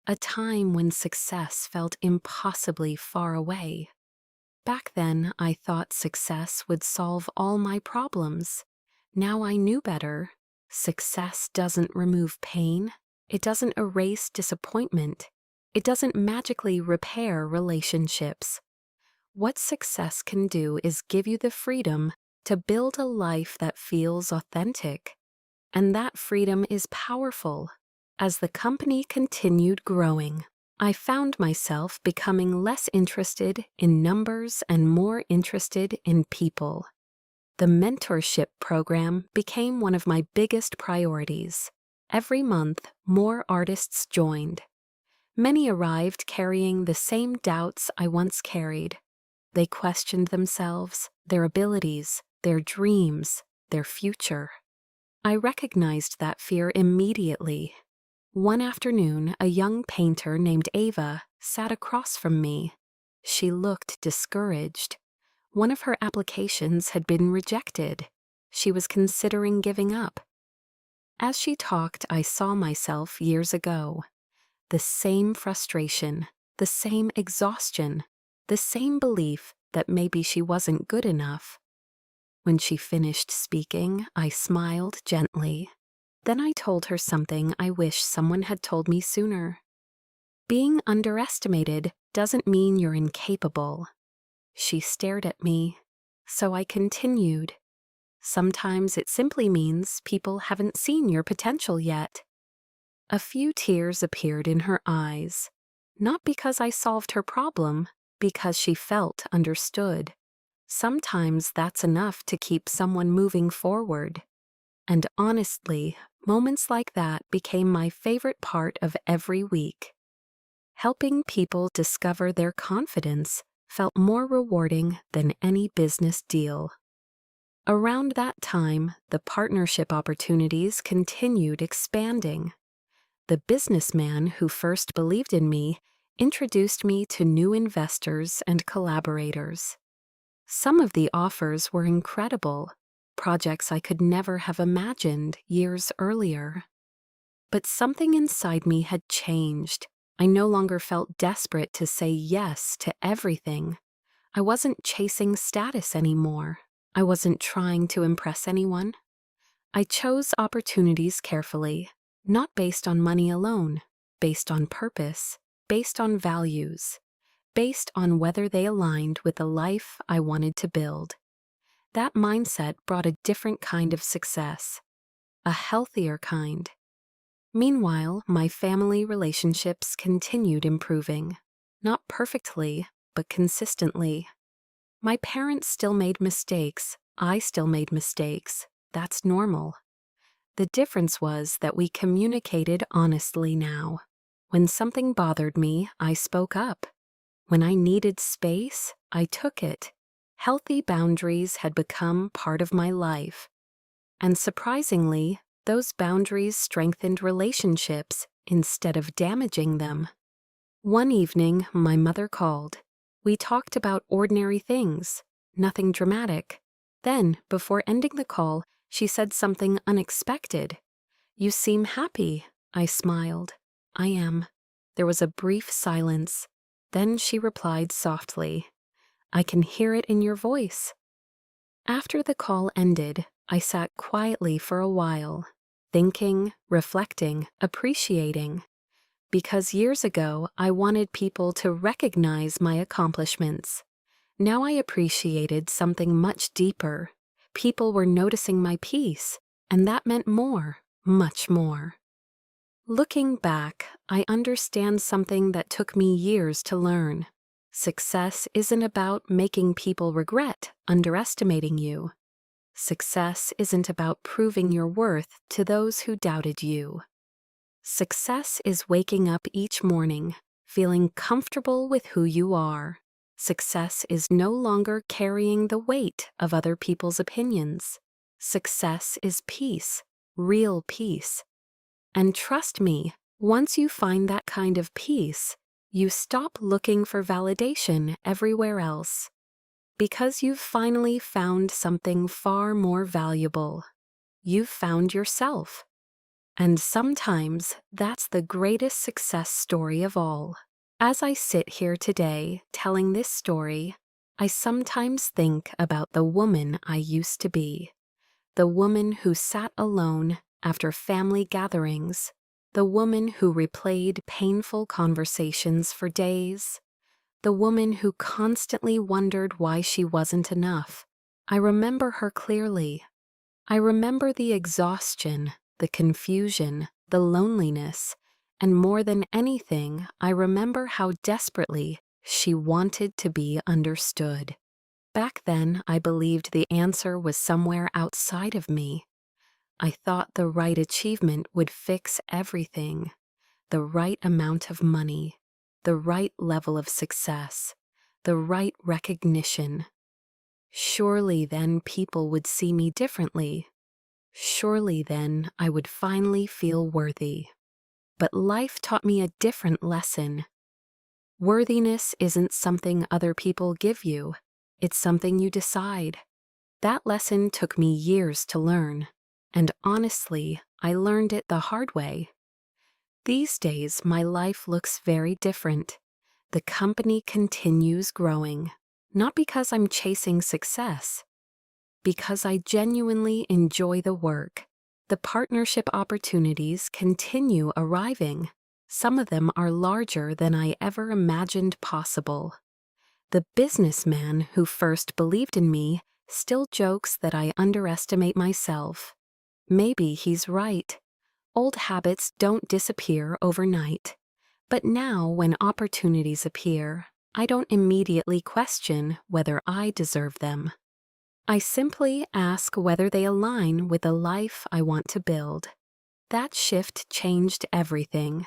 A time when success felt impossibly far away. Back then, I thought success would solve all my problems. Now I knew better. Success doesn't remove pain. It doesn't erase disappointment. It doesn't magically repair relationships. What success can do is give you the freedom to build a life that feels authentic. And that freedom is powerful. As the company continued growing, I found myself becoming less interested in numbers and more interested in people. The mentorship program became one of my biggest priorities. Every month, more artists joined. Many arrived carrying the same doubts I once carried. They questioned themselves, their abilities, their dreams, their future. I recognized that fear immediately. One afternoon, a young painter named Ava sat across from me. She looked discouraged. One of her applications had been rejected. She was considering giving up. As she talked, I saw myself years ago. The same frustration, the same exhaustion, the same belief that maybe she wasn't good enough. When she finished speaking, I smiled gently. Then I told her something I wish someone had told me sooner. Being underestimated doesn't mean you're incapable. She stared at me, so I continued. Sometimes it simply means people haven't seen your potential yet. A few tears appeared in her eyes, not because I solved her problem, because she felt understood. Sometimes that's enough to keep someone moving forward. And honestly, moments like that became my favorite part of every week. Helping people discover their confidence felt more rewarding than any business deal. Around that time, the partnership opportunities continued expanding. The businessman who first believed in me introduced me to new investors and collaborators. Some of the offers were incredible, projects I could never have imagined years earlier. But something inside me had changed. I no longer felt desperate to say yes to everything. I wasn't chasing status anymore. I wasn't trying to impress anyone. I chose opportunities carefully, not based on money alone, based on purpose, based on values, based on whether they aligned with the life I wanted to build. That mindset brought a different kind of success, a healthier kind. Meanwhile, my family relationships continued improving, not perfectly, but consistently. My parents still made mistakes. I still made mistakes. That's normal. The difference was that we communicated honestly now. When something bothered me, I spoke up. When I needed space, I took it. Healthy boundaries had become part of my life. And surprisingly, those boundaries strengthened relationships instead of damaging them. One evening, my mother called. We talked about ordinary things, nothing dramatic. Then, before ending the call, she said something unexpected. "You seem happy," I smiled. "I am." There was a brief silence. Then she replied softly, "I can hear it in your voice." After the call ended, I sat quietly for a while, thinking, reflecting, appreciating. Because years ago, I wanted people to recognize my accomplishments. Now I appreciated something much deeper. People were noticing my peace, and that meant more, much more. Looking back, I understand something that took me years to learn. Success isn't about making people regret underestimating you. Success isn't about proving your worth to those who doubted you. Success is waking up each morning, feeling comfortable with who you are. Success is no longer carrying the weight of other people's opinions. Success is peace, real peace. And trust me, once you find that kind of peace, you stop looking for validation everywhere else. Because you've finally found something far more valuable. You've found yourself. And sometimes that's the greatest success story of all. As I sit here today telling this story, I sometimes think about the woman I used to be. The woman who sat alone after family gatherings. The woman who replayed painful conversations for days. The woman who constantly wondered why she wasn't enough. I remember her clearly. I remember the exhaustion, the confusion, the loneliness, and more than anything, I remember how desperately she wanted to be understood. Back then, I believed the answer was somewhere outside of me. I thought the right achievement would fix everything, the right amount of money, the right level of success, the right recognition. Surely then people would see me differently. Surely then I would finally feel worthy. But life taught me a different lesson. Worthiness isn't something other people give you. It's something you decide. That lesson took me years to learn. And honestly, I learned it the hard way. These days, my life looks very different. The company continues growing, not because I'm chasing success, because I genuinely enjoy the work. The partnership opportunities continue arriving. Some of them are larger than I ever imagined possible. The businessman who first believed in me still jokes that I underestimate myself. Maybe he's right. Old habits don't disappear overnight. But now, when opportunities appear, I don't immediately question whether I deserve them. I simply ask whether they align with the life I want to build. That shift changed everything.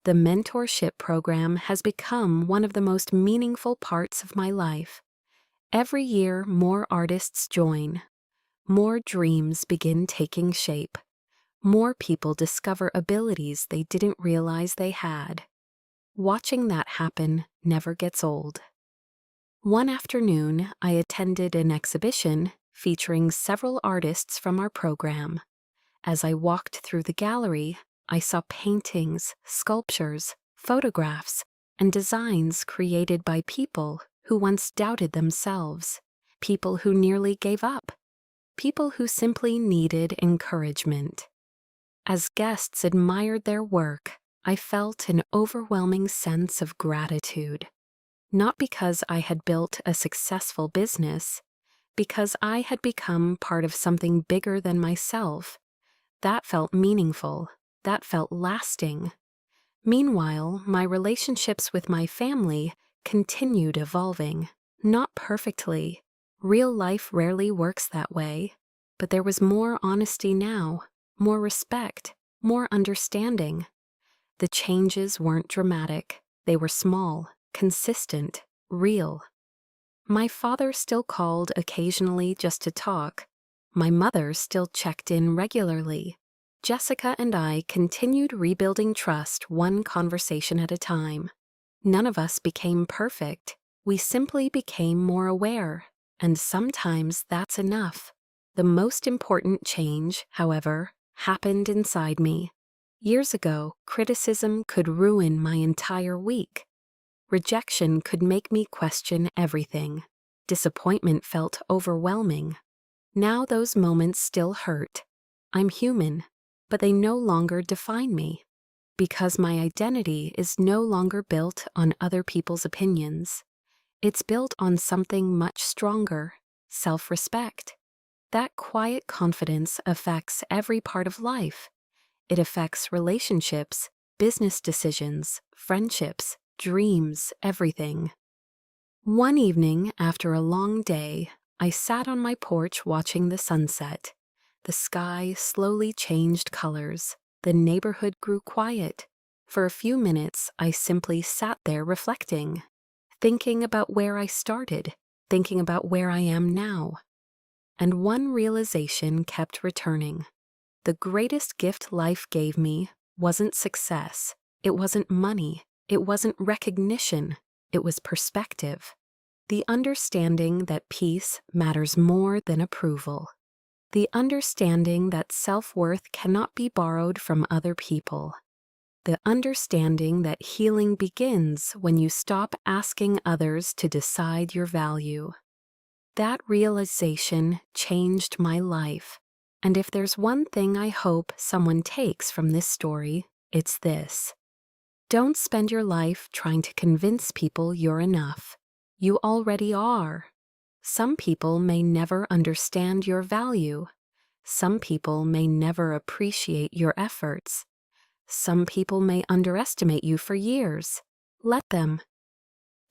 The mentorship program has become one of the most meaningful parts of my life. Every year, more artists join. More dreams begin taking shape. More people discover abilities they didn't realize they had. Watching that happen never gets old. One afternoon, I attended an exhibition featuring several artists from our program. As I walked through the gallery, I saw paintings, sculptures, photographs, and designs created by people who once doubted themselves, people who nearly gave up, people who simply needed encouragement. As guests admired their work, I felt an overwhelming sense of gratitude. Not because I had built a successful business, because I had become part of something bigger than myself. That felt meaningful. That felt lasting. Meanwhile, my relationships with my family continued evolving. Not perfectly. Real life rarely works that way. But there was more honesty now, more respect, more understanding. The changes weren't dramatic. They were small, consistent, real. My father still called occasionally just to talk. My mother still checked in regularly. Jessica and I continued rebuilding trust one conversation at a time. None of us became perfect. We simply became more aware, and sometimes that's enough. The most important change, however, happened inside me. Years ago, criticism could ruin my entire week. Rejection could make me question everything. Disappointment felt overwhelming. Now those moments still hurt. I'm human, but they no longer define me. Because my identity is no longer built on other people's opinions. It's built on something much stronger, self-respect. That quiet confidence affects every part of life. It affects relationships, business decisions, friendships, dreams, everything. One evening, after a long day, I sat on my porch watching the sunset. The sky slowly changed colors. The neighborhood grew quiet. For a few minutes, I simply sat there reflecting, thinking about where I started, thinking about where I am now. And one realization kept returning. The greatest gift life gave me wasn't success. It wasn't money. It wasn't recognition. It was perspective. The understanding that peace matters more than approval. The understanding that self-worth cannot be borrowed from other people. The understanding that healing begins when you stop asking others to decide your value. That realization changed my life. And if there's one thing I hope someone takes from this story, it's this. Don't spend your life trying to convince people you're enough. You already are. Some people may never understand your value. Some people may never appreciate your efforts. Some people may underestimate you for years. Let them.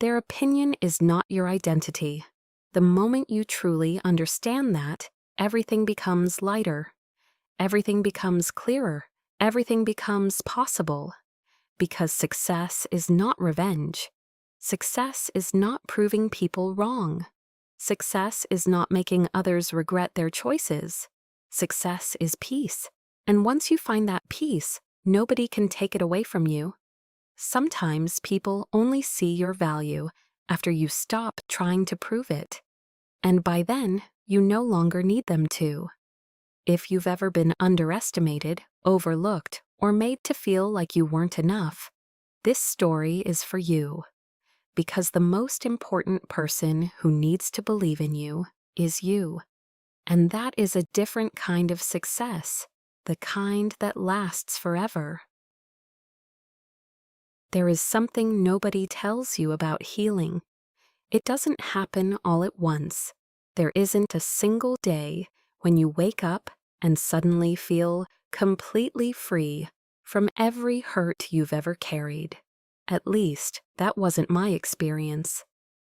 Their opinion is not your identity. The moment you truly understand that, everything becomes lighter. Everything becomes clearer. Everything becomes possible. Because success is not revenge. Success is not proving people wrong. Success is not making others regret their choices. Success is peace. And once you find that peace, nobody can take it away from you. Sometimes people only see your value after you stop trying to prove it. And by then, you no longer need them to. If you've ever been underestimated, overlooked, or made to feel like you weren't enough, this story is for you. Because the most important person who needs to believe in you is you. And that is a different kind of success, the kind that lasts forever. There is something nobody tells you about healing. It doesn't happen all at once. There isn't a single day when you wake up and suddenly feel completely free from every hurt you've ever carried. At least, that wasn't my experience.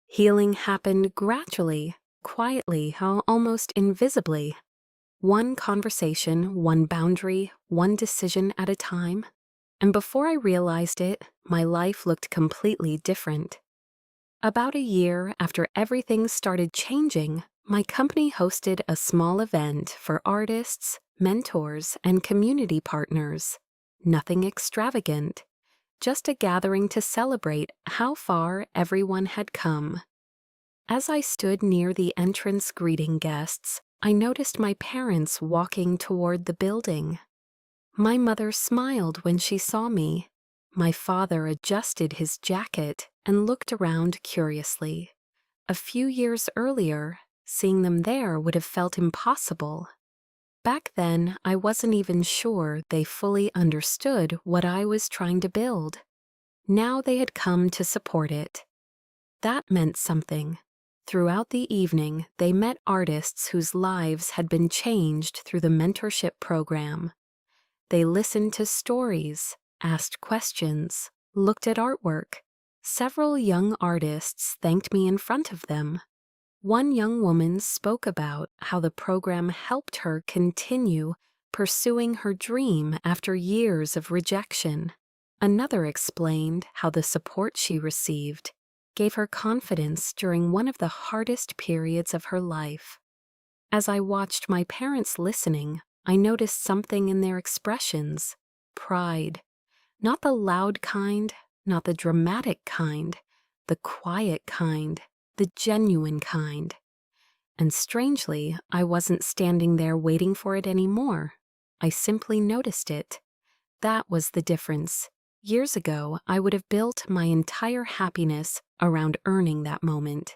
Healing happened gradually, quietly, almost invisibly. One conversation, one boundary, one decision at a time. And before I realized it, my life looked completely different. About a year after everything started changing, my company hosted a small event for artists, mentors, and community partners. Nothing extravagant, just a gathering to celebrate how far everyone had come. As I stood near the entrance greeting guests, I noticed my parents walking toward the building. My mother smiled when she saw me. My father adjusted his jacket and looked around curiously. A few years earlier, seeing them there would have felt impossible. Back then, I wasn't even sure they fully understood what I was trying to build. Now they had come to support it. That meant something. Throughout the evening, they met artists whose lives had been changed through the mentorship program. They listened to stories, asked questions, looked at artwork. Several young artists thanked me in front of them. One young woman spoke about how the program helped her continue pursuing her dream after years of rejection. Another explained how the support she received gave her confidence during one of the hardest periods of her life. As I watched my parents listening, I noticed something in their expressions: pride. Not the loud kind, not the dramatic kind, the quiet kind, the genuine kind. And strangely, I wasn't standing there waiting for it anymore. I simply noticed it. That was the difference. Years ago, I would have built my entire happiness around earning that moment.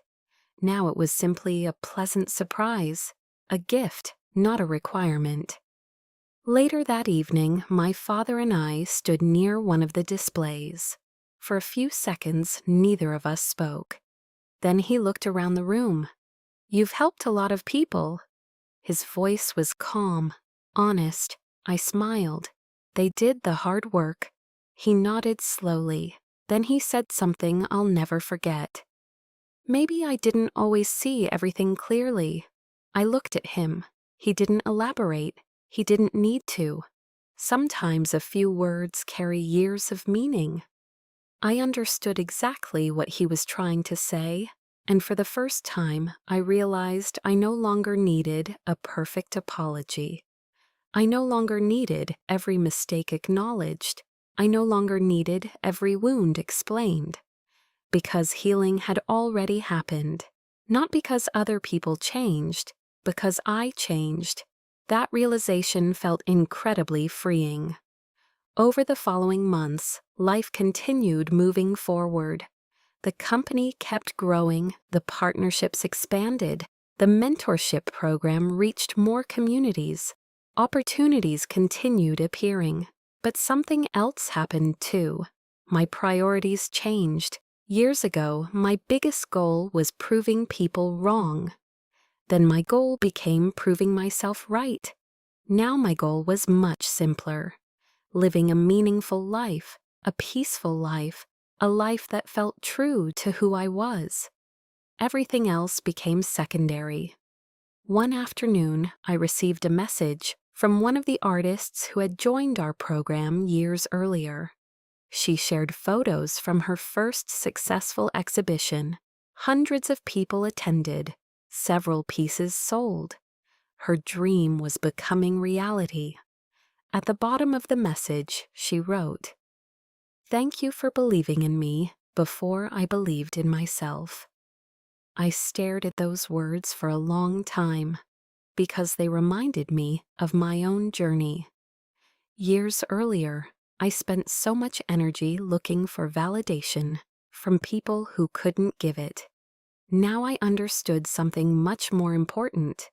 Now it was simply a pleasant surprise, a gift, not a requirement. Later that evening, my father and I stood near one of the displays. For a few seconds, neither of us spoke. Then he looked around the room. "You've helped a lot of people." His voice was calm, honest. I smiled. "They did the hard work." He nodded slowly. Then he said something I'll never forget. Maybe I didn't always see everything clearly. I looked at him. He didn't elaborate. He didn't need to. Sometimes a few words carry years of meaning. I understood exactly what he was trying to say, and for the first time, I realized I no longer needed a perfect apology. I no longer needed every mistake acknowledged. I no longer needed every wound explained. Because healing had already happened. Not because other people changed, because I changed. That realization felt incredibly freeing. Over the following months, life continued moving forward. The company kept growing, the partnerships expanded, the mentorship program reached more communities. Opportunities continued appearing, but something else happened too. My priorities changed. Years ago, my biggest goal was proving people wrong. Then my goal became proving myself right. Now my goal was much simpler. Living a meaningful life, a peaceful life, a life that felt true to who I was. Everything else became secondary. One afternoon, I received a message from one of the artists who had joined our program years earlier. She shared photos from her first successful exhibition. Hundreds of people attended, several pieces sold. Her dream was becoming reality. At the bottom of the message, she wrote, "Thank you for believing in me before I believed in myself." I stared at those words for a long time because they reminded me of my own journey. Years earlier, I spent so much energy looking for validation from people who couldn't give it. Now I understood something much more important.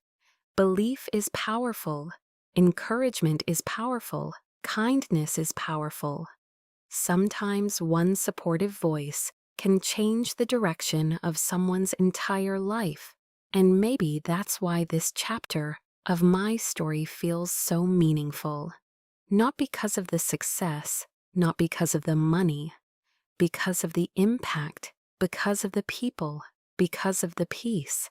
Belief is powerful. Encouragement is powerful. Kindness is powerful. Sometimes one supportive voice can change the direction of someone's entire life. And maybe that's why this chapter of my story feels so meaningful. Not because of the success, not because of the money, because of the impact, because of the people, because of the peace.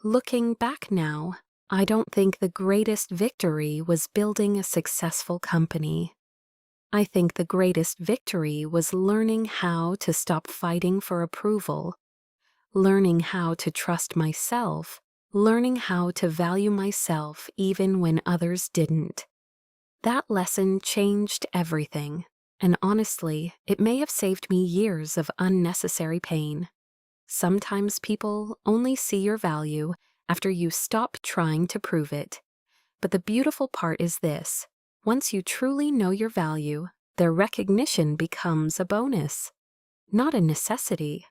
Looking back now, I don't think the greatest victory was building a successful company. I think the greatest victory was learning how to stop fighting for approval, learning how to trust myself, learning how to value myself even when others didn't. That lesson changed everything, and honestly, it may have saved me years of unnecessary pain. Sometimes people only see your value after you stop trying to prove it. But the beautiful part is this: once you truly know your value, their recognition becomes a bonus, not a necessity.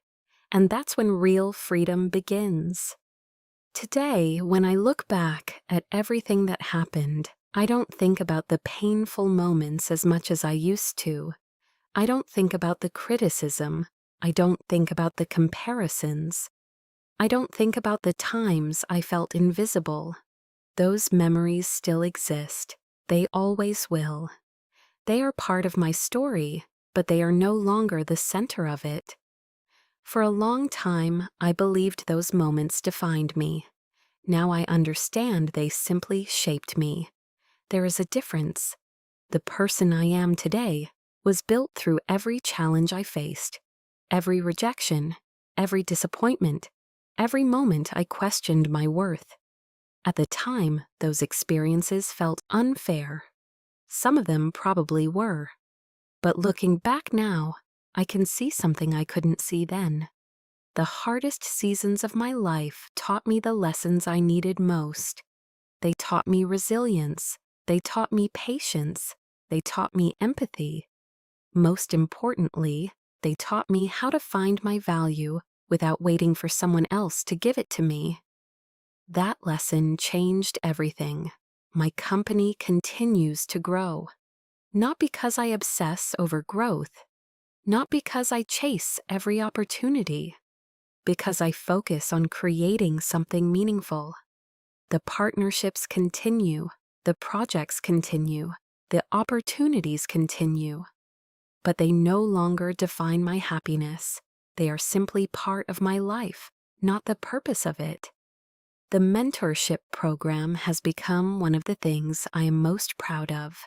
And that's when real freedom begins. Today, when I look back at everything that happened, I don't think about the painful moments as much as I used to. I don't think about the criticism. I don't think about the comparisons. I don't think about the times I felt invisible. Those memories still exist. They always will. They are part of my story, but they are no longer the center of it. For a long time, I believed those moments defined me. Now I understand they simply shaped me. There is a difference. The person I am today was built through every challenge I faced, every rejection, every disappointment, every moment I questioned my worth. At the time, those experiences felt unfair. Some of them probably were. But looking back now, I can see something I couldn't see then. The hardest seasons of my life taught me the lessons I needed most. They taught me resilience. They taught me patience. They taught me empathy. Most importantly, they taught me how to find my value without waiting for someone else to give it to me. That lesson changed everything. My company continues to grow. Not because I obsess over growth, not because I chase every opportunity, because I focus on creating something meaningful. The partnerships continue, the projects continue, the opportunities continue. But they no longer define my happiness. They are simply part of my life, not the purpose of it. The mentorship program has become one of the things I am most proud of.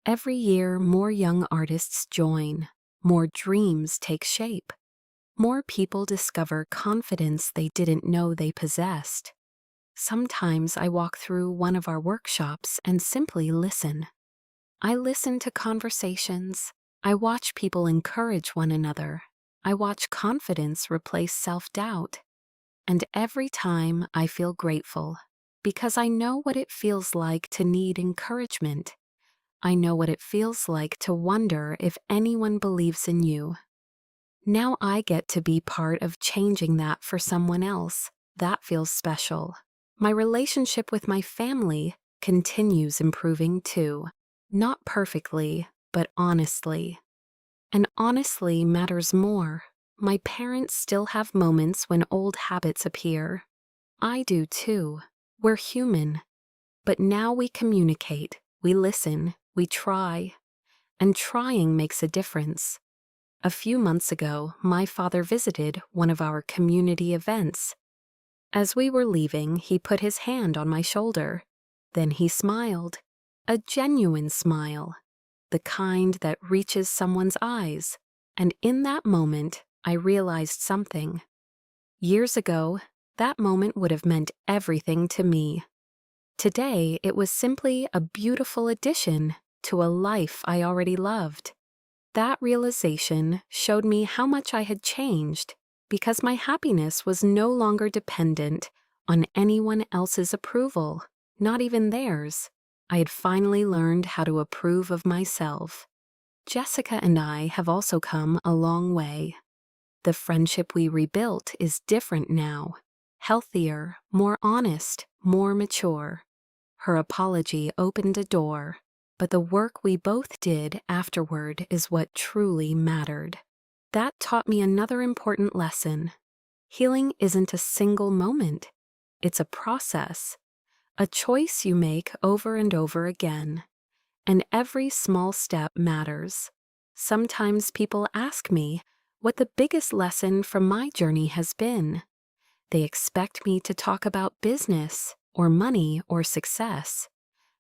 Every year, more young artists join, more dreams take shape, more people discover confidence they didn't know they possessed. Sometimes I walk through one of our workshops and simply listen. I listen to conversations. I watch people encourage one another. I watch confidence replace self-doubt. And every time I feel grateful, because I know what it feels like to need encouragement. I know what it feels like to wonder if anyone believes in you. Now I get to be part of changing that for someone else. That feels special. My relationship with my family, continues improving too. Not perfectly, but honestly. And honestly matters more. My parents still have moments when old habits appear. I do too. We're human. But now we communicate, we listen, we try. And trying makes a difference. A few months ago, my father visited one of our community events. As we were leaving, he put his hand on my shoulder. Then he smiled. A genuine smile. The kind that reaches someone's eyes. And in that moment, I realized something. Years ago, that moment would have meant everything to me. Today, it was simply a beautiful addition to a life I already loved. That realization showed me how much I had changed because my happiness was no longer dependent on anyone else's approval, not even theirs. I had finally learned how to approve of myself. Jessica and I have also come a long way. The friendship we rebuilt is different now, healthier, more honest, more mature. Her apology opened a door, but the work we both did afterward is what truly mattered. That taught me another important lesson. Healing isn't a single moment. It's a process, a choice you make over and over again. And every small step matters. Sometimes people ask me what the biggest lesson from my journey has been. They expect me to talk about business or money or success.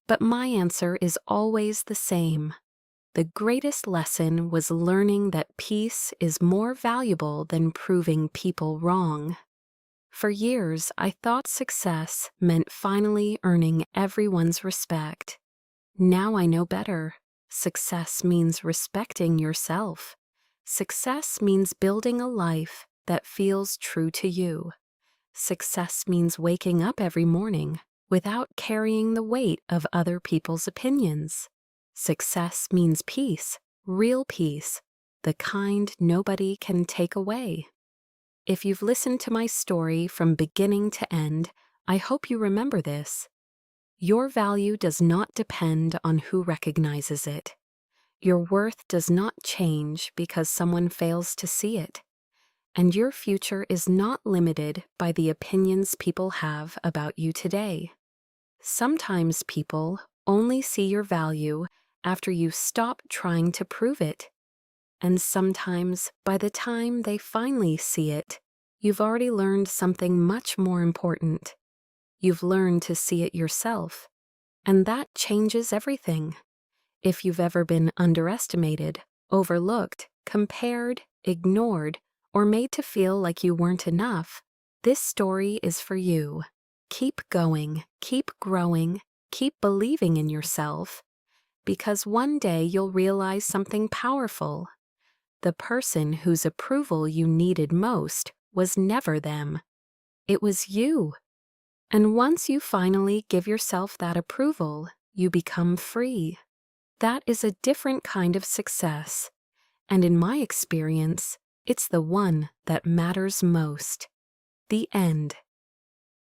But my answer is always the same. The greatest lesson was learning that peace is more valuable than proving people wrong. For years, I thought success meant finally earning everyone's respect. Now I know better. Success means respecting yourself. Success means building a life that feels true to you. Success means waking up every morning without carrying the weight of other people's opinions. Success means peace, real peace, the kind nobody can take away. If you've listened to my story from beginning to end, I hope you remember this. Your value does not depend on who recognizes it. Your worth does not change because someone fails to see it. And your future is not limited by the opinions people have about you today. Sometimes people only see your value after you stop trying to prove it. And sometimes, by the time they finally see it, you've already learned something much more important. You've learned to see it yourself. And that changes everything. If you've ever been underestimated, overlooked, compared, ignored, or made to feel like you weren't enough, this story is for you. Keep going, keep growing, keep believing in yourself, because one day you'll realize something powerful. The person whose approval you needed most was never them. It was you. And once you finally give yourself that approval, you become free. That is a different kind of success. And in my experience, it's the one that matters most. The end.